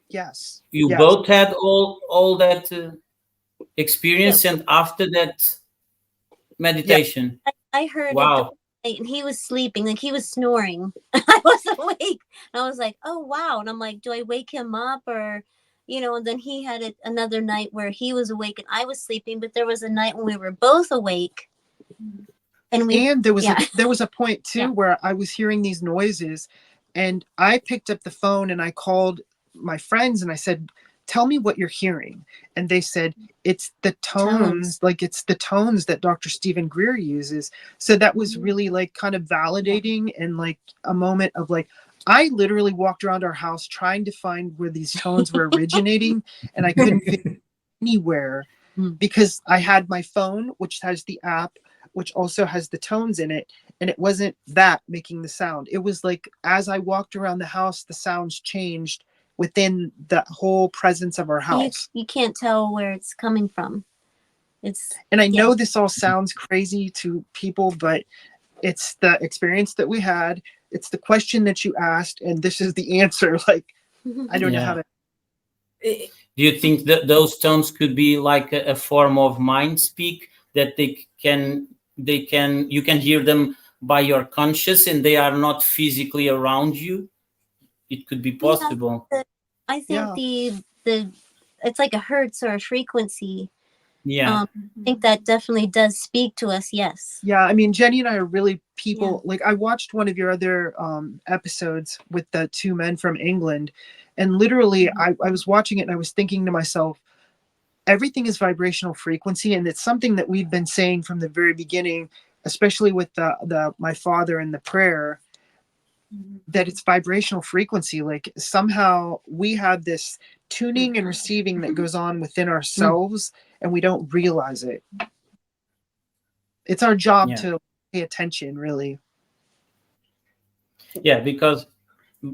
yes, you yes, both had all that Yeah, experience, and after that yeah. meditation. I heard it Wow. and he was sleeping, like he was snoring. I was awake, and I was like, "Oh wow!" And I'm like, "Do I wake him up or?" And then he had it another night where he was awake and I was sleeping, but there was a night when we were both awake, and And there was yeah, a point too yeah, where I was hearing these noises, and I picked up the phone and I called my friends and I said, tell me what you're hearing. And they said, it's the tones, like it's the tones that Dr. Stephen Greer uses. So that was really like kind of validating, and like a moment of like, I literally walked around our house trying to find where these tones were originating, and I couldn't figure. anywhere because I had my phone, which has the app, which also has the tones in it. And it wasn't that making the sound. It was like, as I walked around the house, the sounds changed within the whole presence of our house. You can't tell where it's coming from. And I know this all sounds crazy to people, but it's the experience that we had. It's the question that you asked, and this is the answer. Like, I don't know how to. Eh, Do you think that those tones could be like a form of mind speak, that you can hear them by your conscious and they are not physically around you? It could be possible. I think the it's like a hertz or a frequency. Yeah. I think that definitely does speak to us. Yes. Yeah, I mean, Jenny and I are really people. Like, I watched one of your other episodes with the two men from England, and literally, I was watching it and I was thinking to myself, everything is vibrational frequency, and it's something that we've been saying from the very beginning, especially with the my father and the prayer, that it's vibrational frequency. Like, somehow we have this tuning and receiving that goes on within ourselves, and we don't realize it. It's our job to pay attention, really. Yeah, because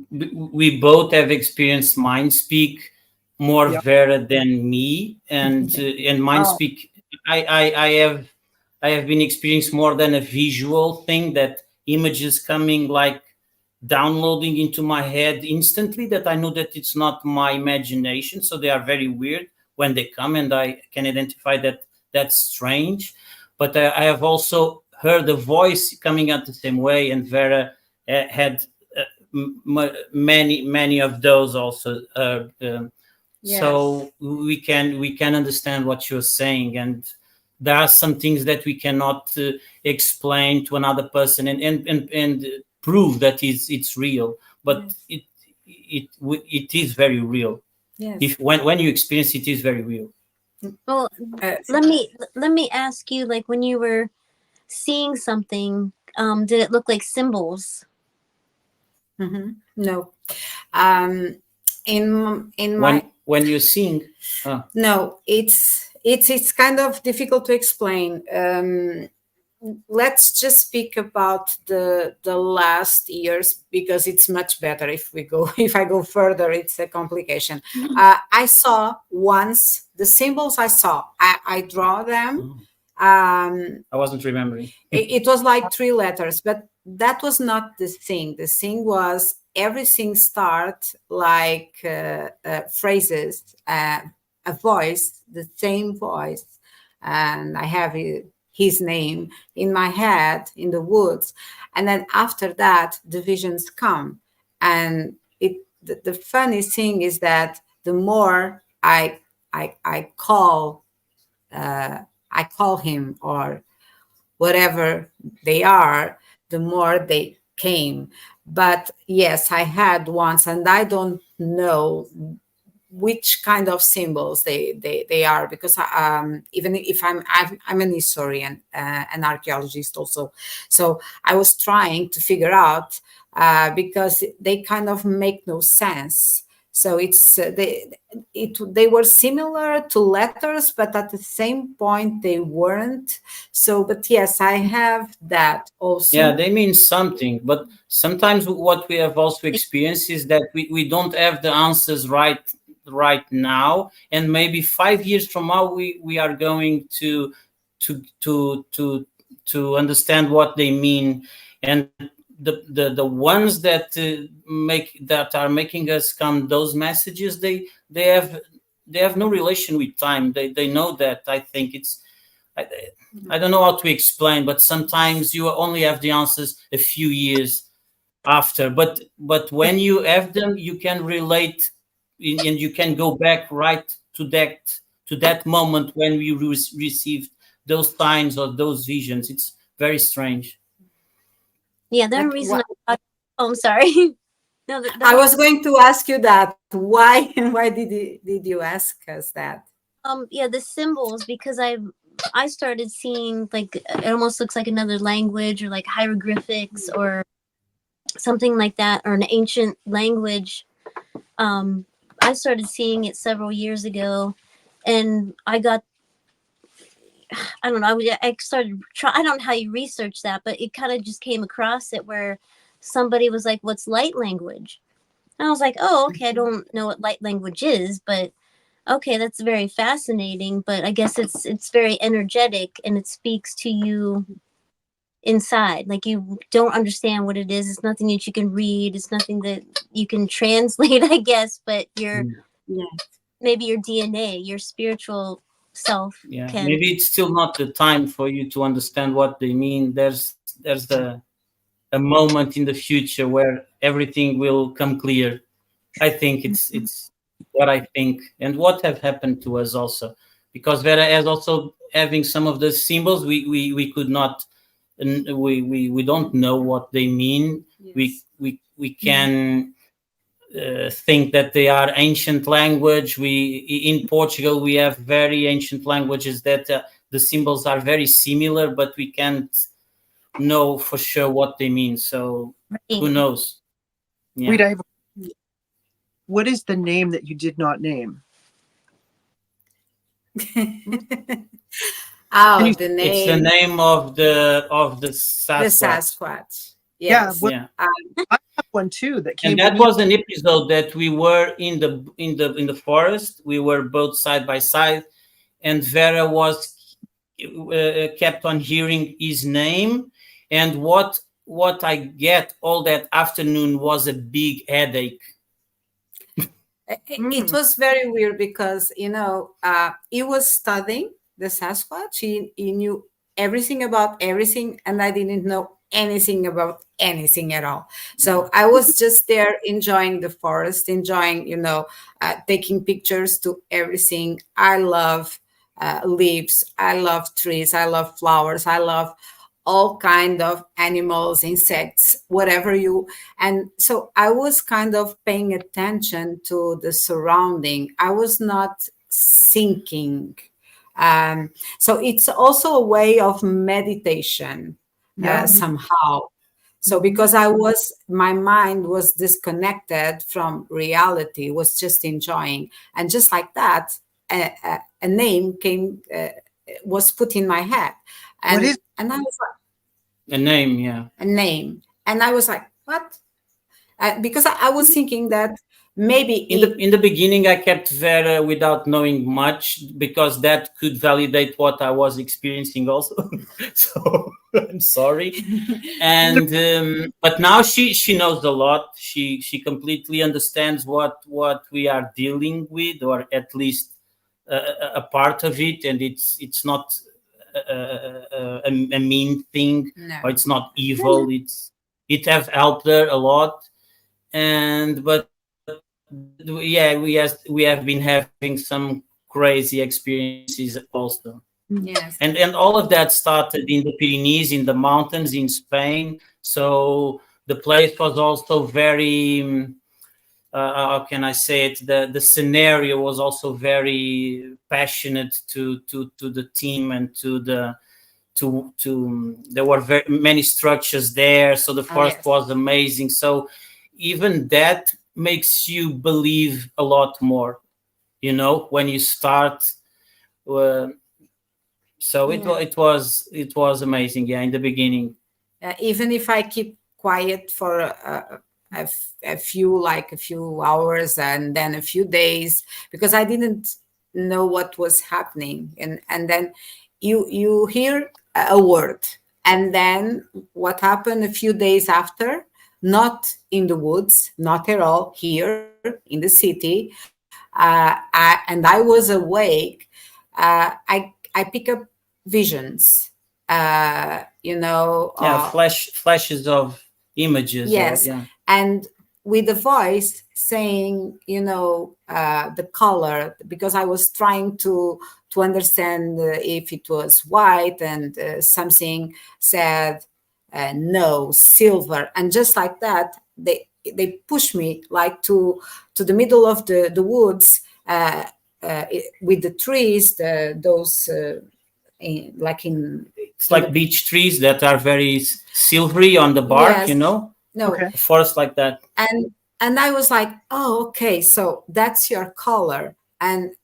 we both have experienced mind speak more Vera than me, and mind speak. I have been experiencing more than a visual thing, that images coming like downloading into my head instantly, that I know that it's not my imagination. So they are very weird when they come, and I can identify that that's strange. But I have also heard a voice coming out the same way, and Vera had many of those also. So we can understand what you're saying, and there are some things that we cannot explain to another person and prove that it's real, but it is very real. Yes. If when you experience it, is very real. Well, let me ask you, like, when you were seeing something, did it look like symbols? No. In my when you sing, no, it's kind of difficult to explain. Let's just speak about the last years, because it's much better if I go further, it's a complication. I saw once the symbols. I draw them. I wasn't remembering. It was like 3 letters, but that was not the thing. The thing was, everything start like phrases, a voice, the same voice, and I have his name in my head in the woods, and then after that the visions come. And the funny thing is that the more I call him, or whatever they are, the more they came. But yes, I had once, and I don't know which kind of symbols they are, because even if I'm an historian, an archaeologist also, so I was trying to figure out, because they kind of make no sense. So it's they were similar to letters, but at the same point they weren't. So, but yes, I have that also. Yeah, they mean something, but sometimes what we have also experienced is that we don't have the answers right now, and maybe 5 years from now we are going to understand what they mean. And the ones that are making us come those messages, they have no relation with time. They know that. I think it's I don't know how to explain, but sometimes you only have the answers a few years after, but when you have them, you can relate, and you can go back right to that moment when you received those signs or those visions. It's very strange. Yeah, the reason I'm sorry. No, I was going to ask you that. Why did you ask us that? Yeah, the symbols, because I started seeing, like, it almost looks like another language, or like hieroglyphics or something like that, or an ancient language. I started seeing it several years ago, And I got, I don't know, I started try. I don't know how you research that, but it kind of just came across it where somebody was like, "What's light language?" And I was like, "Oh, okay. I don't know what light language is, but okay, that's very fascinating. But I guess it's very energetic, and it speaks to you inside. Like you don't understand what it is. It's nothing that you can read. It's nothing that you can translate, I guess. But your Yeah. maybe your DNA, your spiritual self Yeah, can." maybe it's still not the time for you to understand what they mean. There's a moment in the future where everything will come clear. I think it's what I think and what have happened to us also, because Vera as also having some of the symbols we could not, we don't know what they mean. Yes. We can think that they are ancient language. In Portugal we have very ancient languages that the symbols are very similar, but we can't know for sure what they mean. So who knows? Yeah. Wait, what is the name that you did not name? Oh, you- the It's the name, name of the the Sasquatch. Sasquatch. Yeah, Yes. what, Yeah. I have one too that came And to that me. was an episode that we were in the forest. We were both side by side, and Vera was kept on hearing his name, and what I get all that afternoon was a big headache. It was very weird because, he was studying the Sasquatch. He knew everything about everything, and I didn't know anything about anything at all. So I was just there enjoying the forest, enjoying, taking pictures to everything. I love leaves. I love trees. I love flowers. I love all kind of animals, insects, whatever you. And so I was kind of paying attention to the surrounding. I was not thinking. So it's also a way of meditation, Yeah. somehow. So because my mind was disconnected from reality, was just enjoying, and just like that, a name came, was put in my head, What is and I was A name, yeah. a name. And I was like, what? Because I was thinking that maybe In the beginning, I kept Vera without knowing much because that could validate what I was experiencing also. So I'm sorry. And but now she knows a lot. She completely understands what we are dealing with, or at least a part of it, and it's not a mean thing, no. or it's not evil. It have helped her a lot. And but yeah, we have been having some crazy experiences also. Yes. And all of that started in the Pyrenees, in the mountains in Spain. So the place was also very how can I say it, the scenario was also very passionate to the team and to there were very many structures there, so the forest yes. was amazing. So even that makes you believe a lot more, when you start. So it was amazing, yeah, in the beginning. Even if I keep quiet for a few hours and then a few days, because I didn't know what was happening, and then you hear a word, and then what happened a few days after, not in the woods, not at all, here in the city, and I was awake. I pick up visions, Yeah, flashes of images, or yes, yeah. and with a voice saying, the color, because I was trying to understand if it was white, and something said no, silver, and just like that, they push me like to the middle of the woods, with the trees, those like in It's like beech trees that are very silvery on the bark, yes, no, Okay. a forest like that. and I was like, oh, okay, so that's your color. and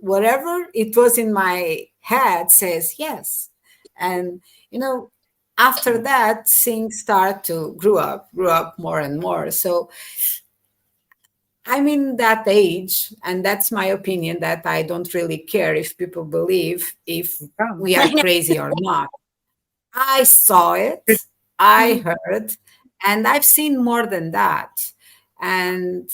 whatever it was in my head says yes. And after that, things start to grew up more and more. So I'm in that age, and that's my opinion, that I don't really care if people believe if we are crazy or not. I saw it, I heard, and I've seen more than that. And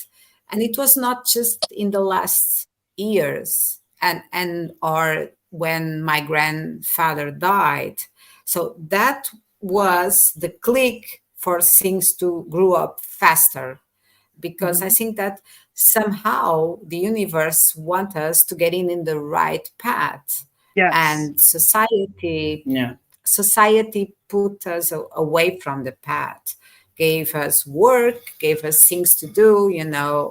it was not just in the last years and or when my grandfather died. So that was the click for things to grow up faster, because I think that somehow the universe wants us to get in the right path. Yes. And society put us away from the path, gave us work, gave us things to do,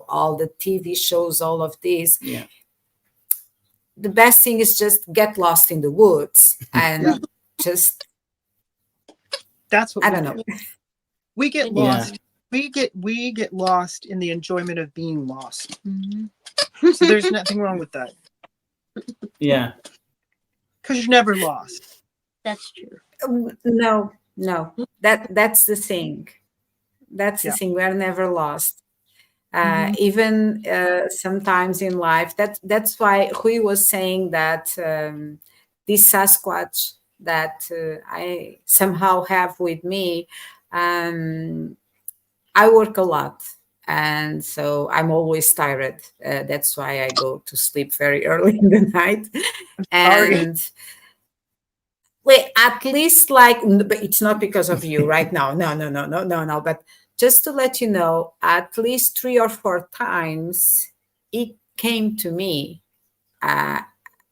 all the TV shows, all of this. Yeah. The best thing is just get lost in the woods and just, that's what I don't know. We get lost. We get lost in the enjoyment of being lost. So there's nothing wrong with that. Yeah. Because you're never lost. That's true. No. That's the thing. That's the thing. We're never lost. Even sometimes in life. That's why Rui was saying that this Sasquatch that I somehow have with me, I work a lot. And so I'm always tired. That's why I go to sleep very early in the night. And wait, at least but it's not because of you right now. No. But just to let you know, at least 3 or 4 times it came to me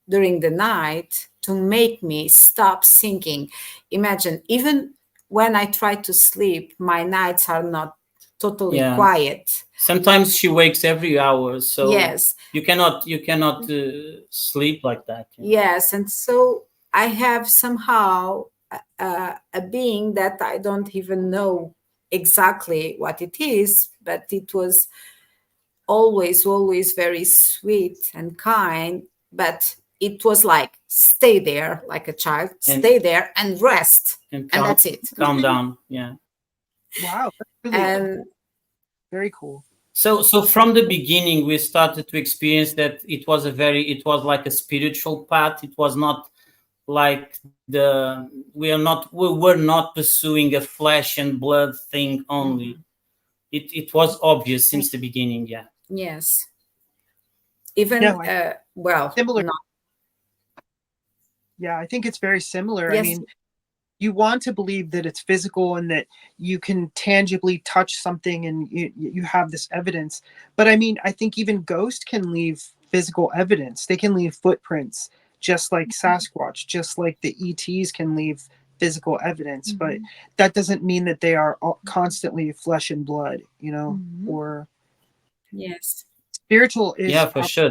during the night to make me stop thinking. Imagine, even when I try to sleep, my nights are not totally quiet. Sometimes she wakes every hour, so yes, you cannot sleep like that. Yes, and so I have somehow a being that I don't even know exactly what it is, but it was always very sweet and kind. But it was like, stay there like a child, stay there and rest, and that's it. Calm down. Yeah. Wow, that's really very cool. So from the beginning, we started to experience that it was like a spiritual path. It was not like we were not pursuing a flesh and blood thing only. It was obvious since the beginning. Yeah. Yes. Even similar. Yeah, I think it's very similar. Yes. I mean, you want to believe that it's physical and that you can tangibly touch something and you have this evidence. But I mean, I think even ghosts can leave physical evidence. They can leave footprints, just like Sasquatch, just like the ETs can leave physical evidence. But that doesn't mean that they are constantly flesh and blood, or yes, spiritual is for sure.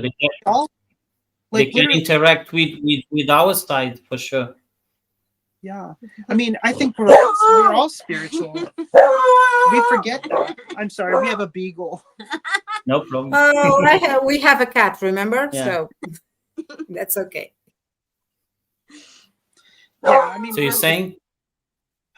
They can interact with our side for sure. Yeah, I mean, I think we're all spiritual. We forget that. I'm sorry, we have a beagle. No problem. Oh, we have a cat, remember? Yeah. So that's okay. Yeah, I mean. So you're saying?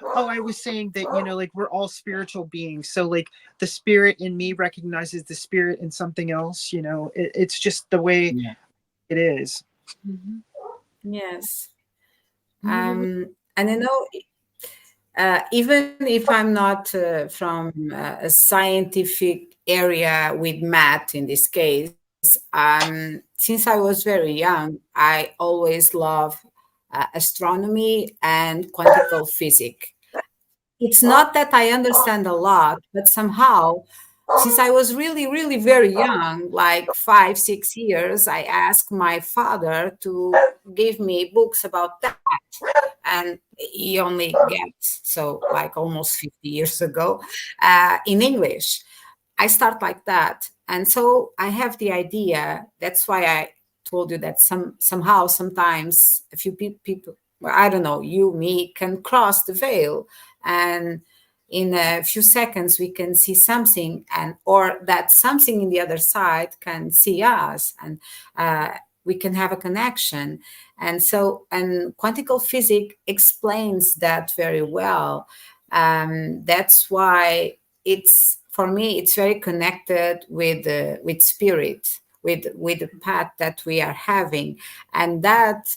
Oh, I was saying that, like, we're all spiritual beings. So, like, the spirit in me recognizes the spirit in something else. It's just the way it is. Yes. And even if I'm not from a scientific area with math in this case, since I was very young, I always loved astronomy and quantical physics. It's not that I understand a lot, but somehow, since I was really, really very young, like 5, 6 years, I asked my father to give me books about that. And he only gets, so like almost 50 years ago, in English. I start like that. And so I have the idea, that's why I told you that somehow, sometimes a few people, I don't know, you, me, can cross the veil and in a few seconds we can see something, and or that something in the other side can see us, and we can have a connection. And so, and quantical physics explains that very well. That's why it's, for me, it's very connected with spirit, with the path that we are having, and that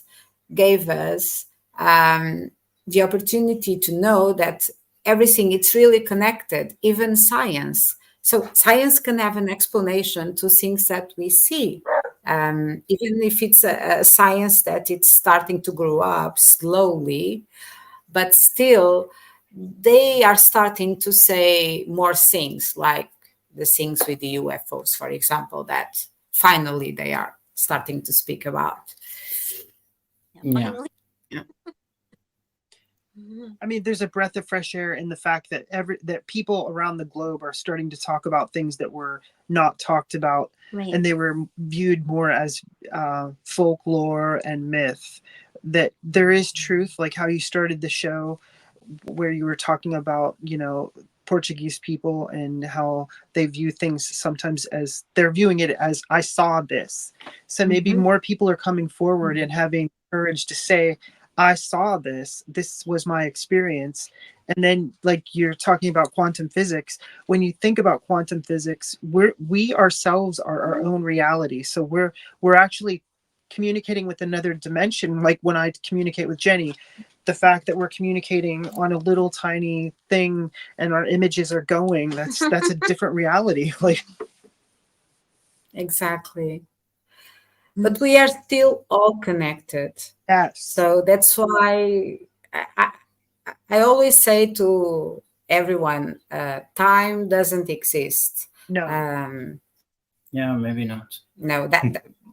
gave us the opportunity to know that everything, it's really connected, even science. So science can have an explanation to things that we see, even if it's a science that it's starting to grow up slowly, but still they are starting to say more things, like the things with the UFOs, for example, that finally they are starting to speak about. Yeah. I mean, there's a breath of fresh air in the fact that that people around the globe are starting to talk about things that were not talked about, Right. and they were viewed more as folklore and myth. That there is truth, like how you started the show, where you were talking about, you know, Portuguese people and how they view things sometimes as, they're viewing it as, I saw this. So maybe more people are coming forward and having courage to say, I saw this. This was my experience. And then, like you're talking about quantum physics, when you think about quantum physics, we ourselves are our own reality. So we're actually communicating with another dimension. Like when I communicate with Jenny, the fact that we're communicating on a little tiny thing and our images are going, that's a different reality. Like, Exactly. But we are still all connected. yes. So that's why I always say to everyone, time doesn't exist. No. Yeah, maybe not. No,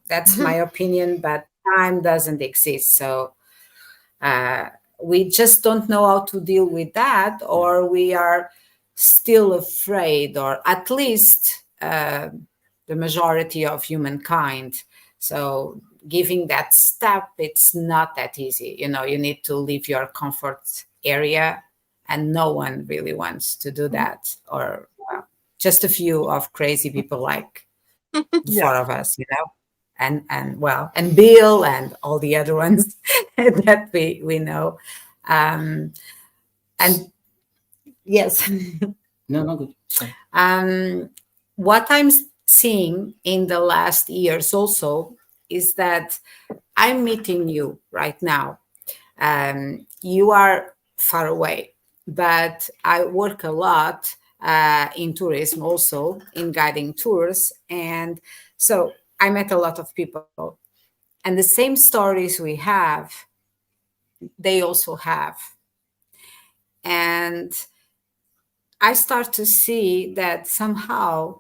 that's my opinion, but time doesn't exist. So we just don't know how to deal with that, or we are still afraid, or at least the majority of humankind. So giving that step, it's not that easy. You know, you need to leave your comfort area, and no one really wants to do that, or just a few of crazy people like the four of us, you know, and Bill and all the other ones that we know. And yes, No, good. Sorry. what I'm seeing in the last years also is that I'm meeting you right now. You are far away, but I work a lot in tourism, also in guiding tours. And so I met a lot of people, and the same stories we have, they also have. And I start to see that somehow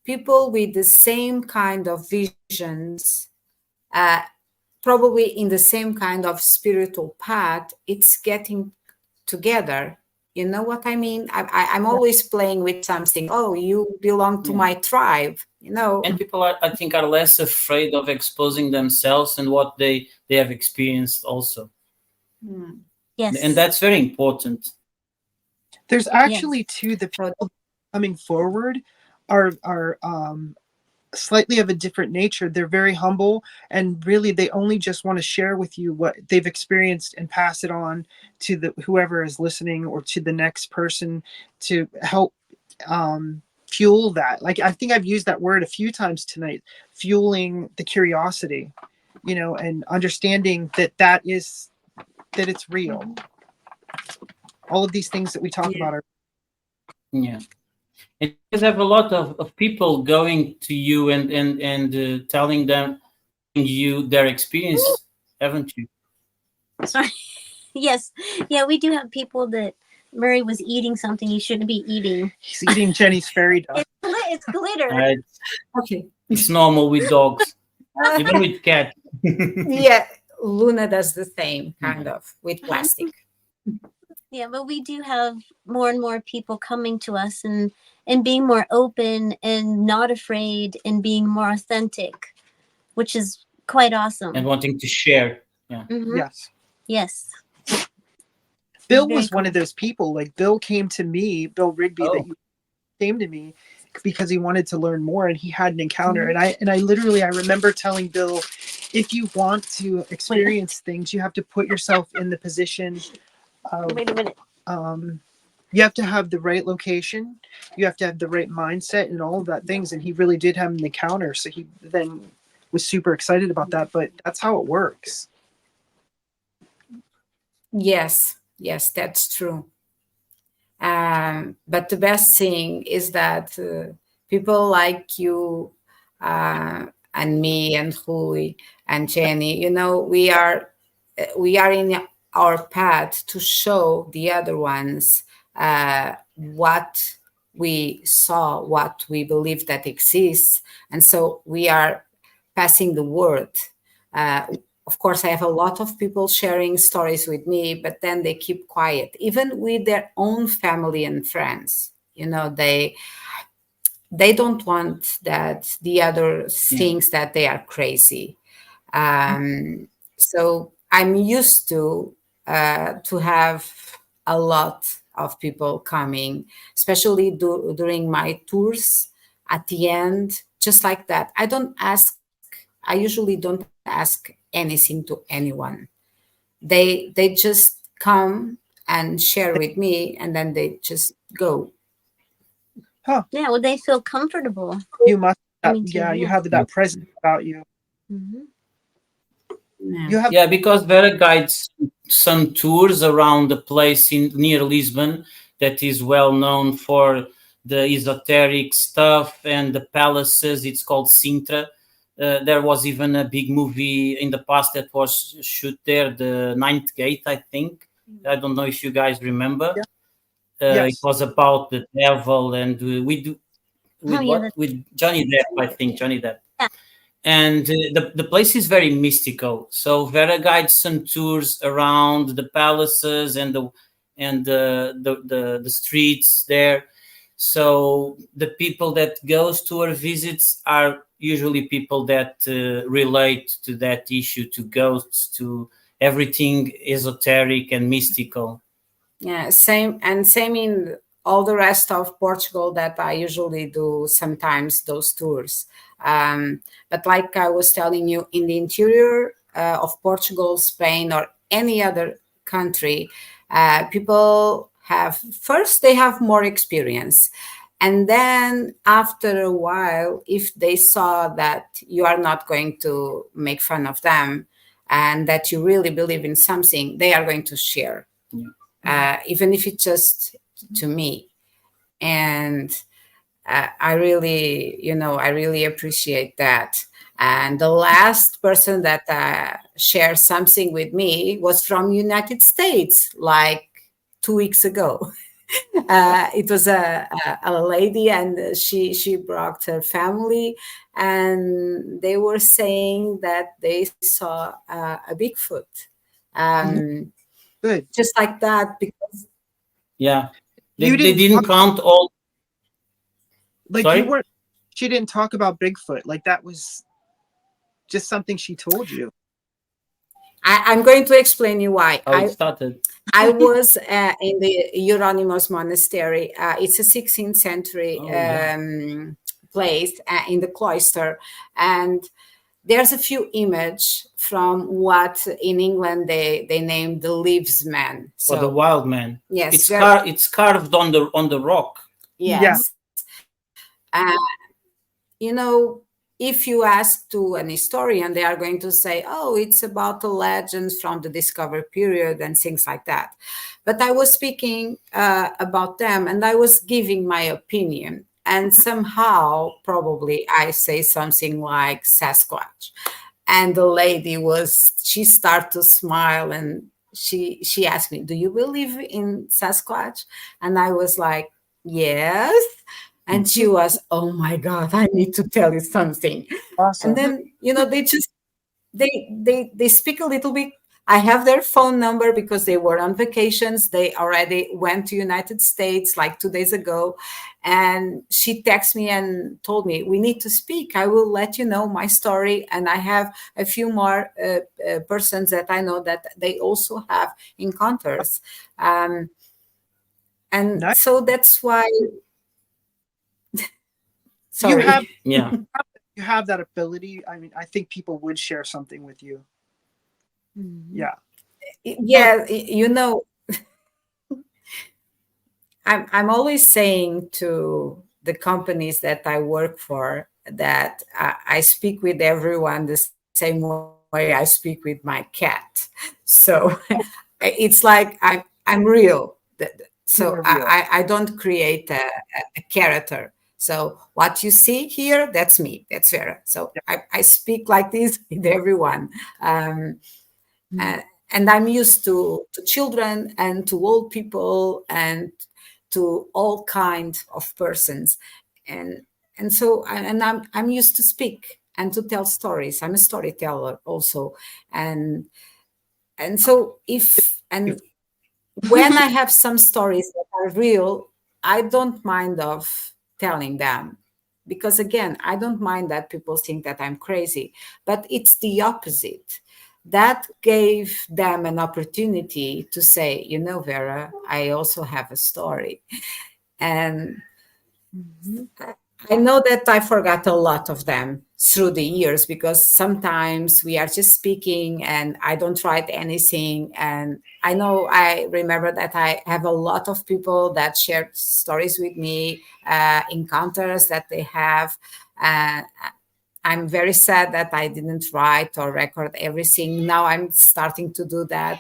people with the same kind of visions, probably in the same kind of spiritual path, it's getting together. You know what I mean? I'm always playing with something. Oh, you belong to my tribe, you know. And people are, I think, are less afraid of exposing themselves and what they have experienced also. Yes. And that's very important. There's actually too, the people coming forward are slightly of a different nature. They're very humble, and really they only just want to share with you what they've experienced and pass it on to the whoever is listening, or to the next person, to help fuel that. Like, I think I've used that word a few times tonight, fueling the curiosity, you know, and understanding that it's real. All of these things that we talk about are And you have a lot of people going to you and telling you their experience, haven't you? Sorry. Yes. Yeah, we do have people that Murray was eating something he shouldn't be eating. He's eating Jenny's fairy dust. It's glitter. Okay. It's normal with dogs, even with cats. Yeah, Luna does the same kind of with plastic. Yeah, but we do have more and more people coming to us and being more open and not afraid and being more authentic, which is quite awesome. And wanting to share. Yeah. Yes. Yes. Bill Very was one cool. of those people. Like Bill came to me, Bill Rigby, that Oh, you came to me because he wanted to learn more, and he had an encounter. And I literally, I remember telling Bill, if you want to experience things, you have to put yourself in the position of Wait a minute. you have to have the right location, you have to have the right mindset and all of that things. And he really did have an encounter, so he then was super excited about that. But that's how it works. Yes, yes, that's true. But the best thing is that people like you and me and Hui and Jenny, we are in our path to show the other ones what we saw, what we believe that exists, and so we are passing the word. Uh, of course, I have a lot of people sharing stories with me, but then they keep quiet, even with their own family and friends. They don't want that the other yeah. thinks that they are crazy. Um, so I'm used to have a lot of people coming, especially during my tours. At the end, just like that, I usually don't ask anything to anyone. They just come and share with me, and then they just go. Huh. Yeah, well, they feel comfortable You must coming to yeah, you. you Yeah. have that presence about you. Hmm. Yeah. You have Yeah, because Vera guides some tours around the place in near Lisbon that is well known for the esoteric stuff and the palaces. It's called Sintra. There was even a big movie in the past that was shoot there, the Ninth Gate, I think. I don't know if you guys remember. yeah, It yes. was about the devil, and we do Oh, with yeah. what with Johnny Depp, I think Johnny Depp, Yeah. and the place is very mystical. So Vera guides some tours around the palaces and the streets there. So the people that goes to her visits are usually people that relate to that issue, to ghosts, to everything esoteric and mystical. Yeah, same in all the rest of Portugal that I usually do sometimes those tours. But like I was telling you, in the interior of Portugal, Spain, or any other country, people have first they have more experience, and then after a while, if they saw that you are not going to make fun of them and that you really believe in something, they are going to share, even if it's just to me. And I really appreciate that. And the last person that shared something with me was from United States, like 2 weeks ago. It was a lady, and she brought her family, and they were saying that they saw a Bigfoot. Mhm. Um, Good. just like that, because Yeah, You they didn't didn't talk, count all. like you Sorry. weren't she didn't talk about Bigfoot. Like that was just something she told you. I'm going to explain you why. Oh, it started. I was in the Euronymous Monastery. It's a 16th century Oh yeah. place in the cloister, and there's a few image from what in England they named the Leaves Man. Or the So wild man. yes, It's very, it's carved on the rock. Yeah. yes. Uh, you know, if you ask to an historian, they are going to say, oh, it's about the legends from the discovery period and things like that. But I was speaking about them, and I was giving my opinion. And somehow, probably, I say something like Sasquatch. And the lady she started to smile, and she asked me, do you believe in Sasquatch? And I was like, yes. And she was, oh my God, I need to tell you something. And Awesome. then, they just they speak a little bit I have their phone number because they were on vacations. They already went to United States like 2 days ago. And she texted me and told me, we need to speak. I will let you know my story. And I have a few more persons that I know that they also have encounters. And Nice. so that's why, You sorry. have Yeah. you have that ability. I mean, I think people would share something with you. Yeah. Yeah, you know, I'm always saying to the companies that I work for that I speak with everyone the same way I speak with my cat. So it's like I'm real. So You are real. I don't create a character. So what you see here, that's me. That's Vera. So Yeah. I speak like this with everyone. Uh, and I'm used to children and to old people and to all kind of persons, and I'm used to speak and to tell stories. I'm a storyteller also, and so if and when I have some stories that are real, I don't mind of telling them, because again, I don't mind that people think that I'm crazy, but it's the opposite. That gave them an opportunity to say, you know, Vera, I also have a story. And I know that I forgot a lot of them through the years, because sometimes we are just speaking and I don't write anything. And I know I remember that I have a lot of people that shared stories with me, encounters that they have. Uh, I'm very sad that I didn't write or record everything. Now I'm starting to do that.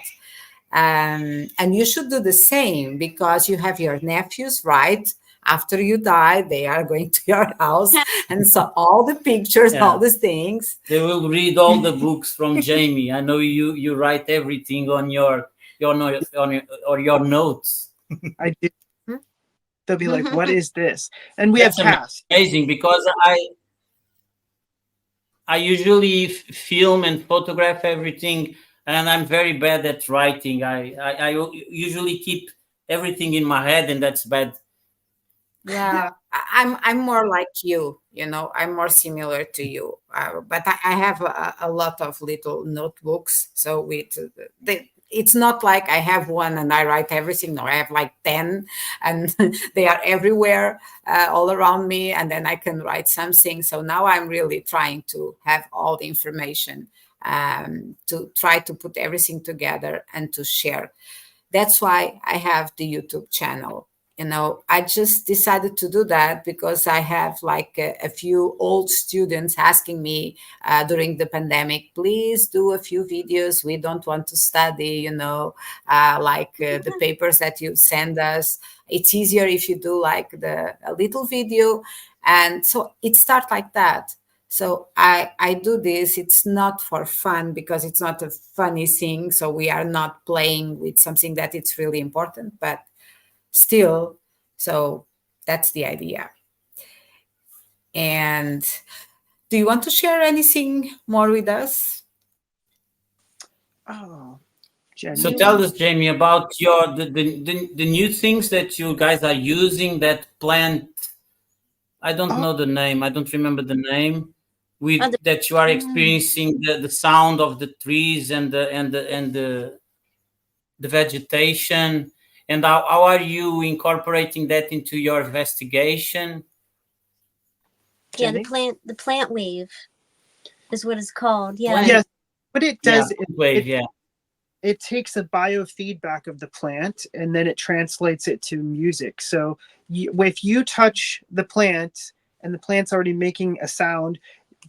And you should do the same, because you have your nephews, right? After you die, they are going to your house, and so all the pictures, Yeah. all the things. They will read all the books from Jami. I know you write everything on your or your notes. I do. They'll be like, "What is this?" And we have That's Cass. amazing, because I usually film and photograph everything, and I'm very bad at writing. I usually keep everything in my head, and that's bad. Yeah, I'm more like you. You know, I'm more similar to you. But I have a lot of little notebooks. So it's not like I have one and I write everything. No, I have like 10, and they are everywhere, all around me. And then I can write something. So now I'm really trying to have all the information, to try to put everything together and to share. That's why I have the YouTube channel. You know, I just decided to do that because I have like a few old students asking me during the pandemic, please do a few videos. We don't want to study, you know, the papers that you send us. It's easier if you do like a little video. And so it starts like that. So I do this. It's not for fun, because it's not a funny thing. So we are not playing with something that it's really important, but still, so that's the idea. And do you want to share anything more with us? Oh, Jenny. So tell us, Jami, about the new things that you guys are using, that plant. I don't know the name. I don't remember the name. With that you are experiencing the sound of the trees and the vegetation, and how are you incorporating that into your investigation? Yeah, Jenny? the plant wave is what it's called. Yeah. Yes. What it does, Wave, it takes a biofeedback of the plant and then it translates it to music. So if you touch the plant and the plant's already making a sound,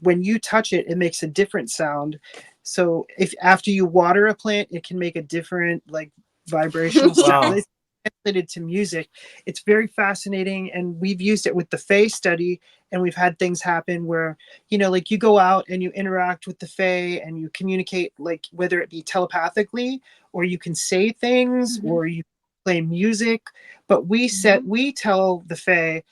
when you touch it, it makes a different sound. So if after you water a plant, it can make a different like vibrational sound. Wow. It's translated to music. It's very fascinating, and we've used it with the Fae study, and we've had things happen where, you know, like you go out and you interact with the Fae and you communicate, like whether it be telepathically or you can say things or you play music. But we tell the Fae,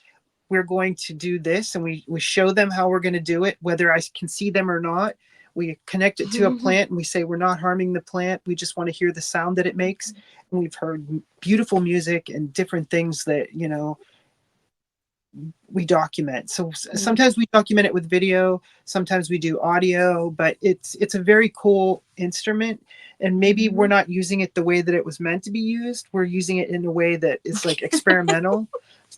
we're going to do this, and we show them how we're going to do it, whether I can see them or not. We connect it to a plant and we say we're not harming the plant. We just want to hear the sound that it makes. And we've heard beautiful music and different things that, you know, we document. So sometimes we document it with video, sometimes we do audio, but it's a very cool instrument, and maybe we're not using it the way that it was meant to be used. We're using it in a way that is like experimental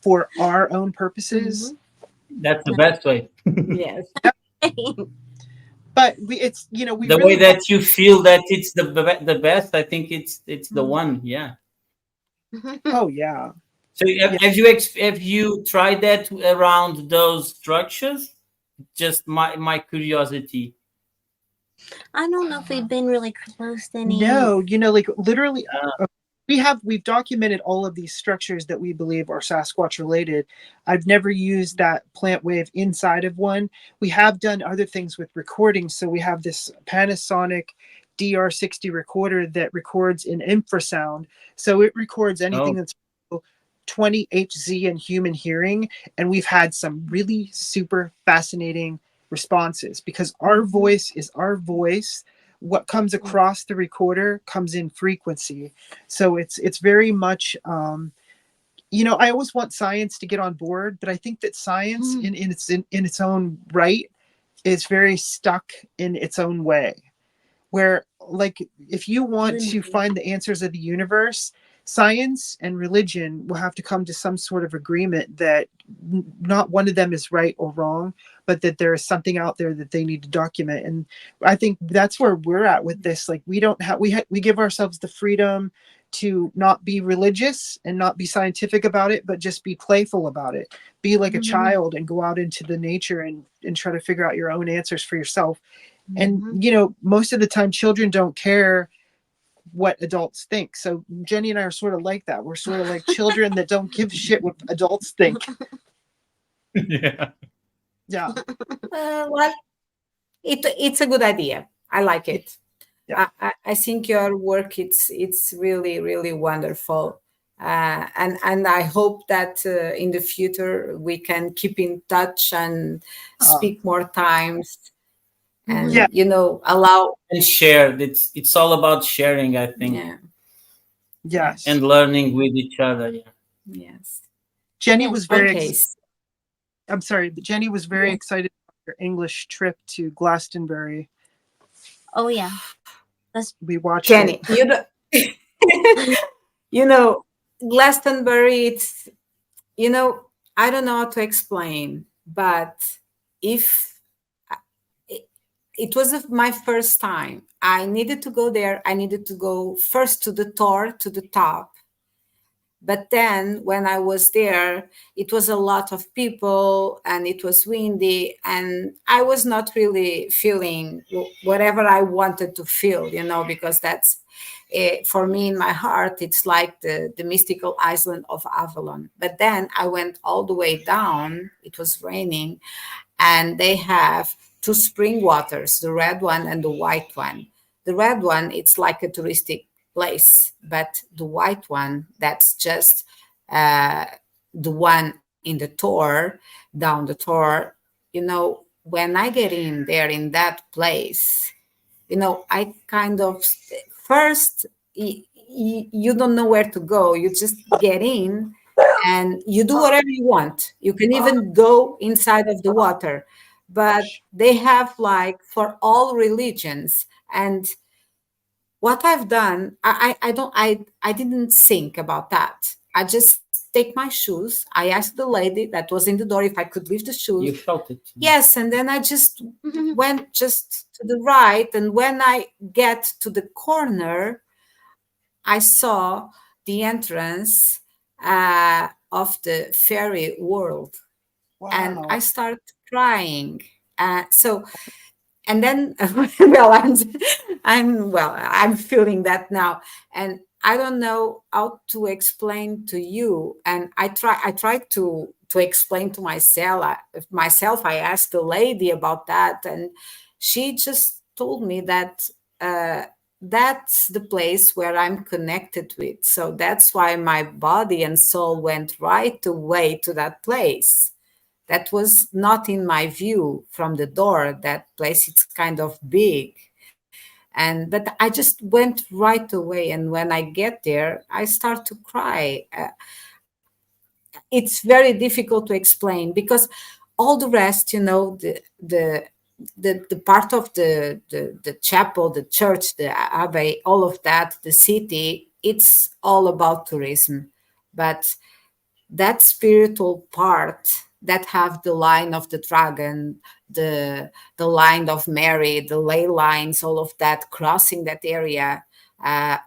for our own purposes. That's the best way. Yes. But it's, you know, we The really way that you feel that it's the best, I think it's the one. Yeah. oh yeah. So have you tried that around those structures? Just my curiosity. I don't know if we've been really close to any. No, you know, like literally, we've documented all of these structures that we believe are Sasquatch related. I've never used that plant wave inside of one. We have done other things with recordings. So we have this Panasonic DR60 recorder that records in infrasound. So it records anything that's 20 Hz in human hearing. And we've had some really super fascinating responses because our voice is our voice. What comes across the recorder comes in frequency. So it's very much, you know, I always want science to get on board, but I think that science in its own right is very stuck in its own way. Where, like, if you want to find the answers of the universe, science and religion will have to come to some sort of agreement that not one of them is right or wrong, but that there is something out there that they need to document. And I think that's where we're at with this. Like, we don't have, we give ourselves the freedom to not be religious and not be scientific about it, but just be playful about it. Be like a child and go out into the nature and try to figure out your own answers for yourself. And, you know, most of the time children don't care what adults think. So Jenny and I are sort of like that. We're sort of like children that don't give a shit what adults think. Yeah. Yeah. Well, it's a good idea. I like it. Yeah. I think your work it's really, really wonderful. And I hope that in the future we can keep in touch and speak more times. And you know, allow And share. It's all about sharing, I think, Yes. and learning with each other. Yeah. Yes. Jenny was very Okay. I'm sorry, but Jenny was very excited about your English trip to Glastonbury. Oh yeah, We watched Jenny, it. you know, you know, Glastonbury. It's, you know, I don't know how to explain, but if it was my first time, I needed to go there. I needed to go first to the tour to the top. But then when I was there, it was a lot of people and it was windy and I was not really feeling whatever I wanted to feel, you know, because that's, for me in my heart, it's like the mystical island of Avalon. But then I went all the way down, it was raining, and they have two spring waters, the red one and the white one. The red one, it's like a touristic place, but the white one, that's just the one in the tour, down the tour. You know, when I get in there in that place, you know, I kind of first you don't know where to go. You just get in and you do whatever you want. You can even go inside of the water, but they have like for all religions. And what I've done, I didn't think about that. I just take my shoes. I asked the lady that was in the door if I could leave the shoes. You felt it. Yes, and then I just went just to the right, and when I get to the corner, I saw the entrance of the fairy world. Wow. And I started crying. And then well, I'm feeling that now, and I don't know how to explain to you. And I tried to explain to myself. I asked the lady about that, and she just told me that that's the place where I'm connected with. So that's why my body and soul went right away to that place. that was not in my view from the door. That place, it's kind of big. But I just went right away. And when I get there, I start to cry. It's very difficult to explain because all the rest, the part of the chapel, the church, the abbey, all of that, the city, it's all about tourism. But that spiritual part that have the line of the dragon, the line of Mary, the ley lines, all of that crossing that area,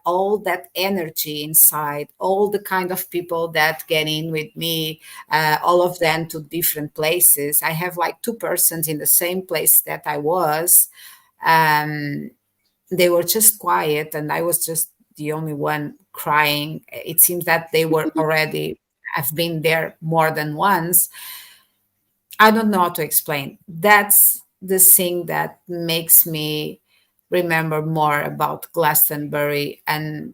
all that energy inside, all the kind of people that get in with me, all of them to different places. I have like two persons in the same place that I was. They were just quiet, and I was just the only one crying. It seems that they were already, I've been there more than once. I don't know how to explain. That's the thing that makes me remember more about Glastonbury. And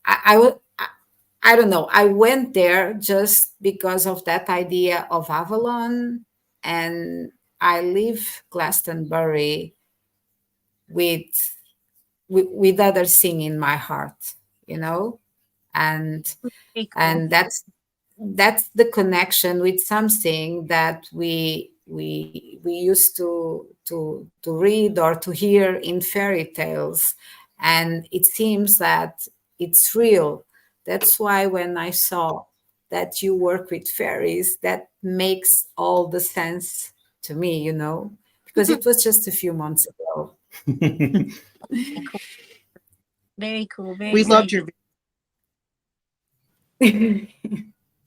I don't know. I went there just because of that idea of Avalon, and I leave Glastonbury with other thing in my heart, and Very cool. and that's the connection with something that we used to read or to hear in fairy tales, and it seems that it's real. That's why when I saw that you work with fairies, that makes all the sense to me, because it was just a few months ago. Very cool. Very We loved exciting. your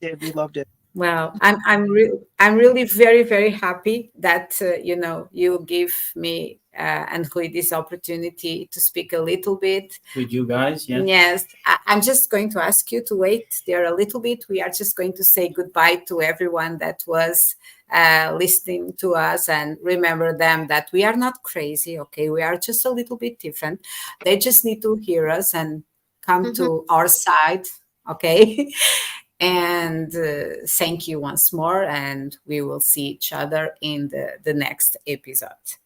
video. We loved it. Well, I'm really very, very happy that you give me and Rui this opportunity to speak a little bit with you guys. Yeah. Yes, I'm just going to ask you to wait there a little bit. We are just going to say goodbye to everyone that was listening to us, and remember them that we are not crazy. Okay, we are just a little bit different. They just need to hear us and come to our side. Okay. And thank you once more, and we will see each other in the next episode.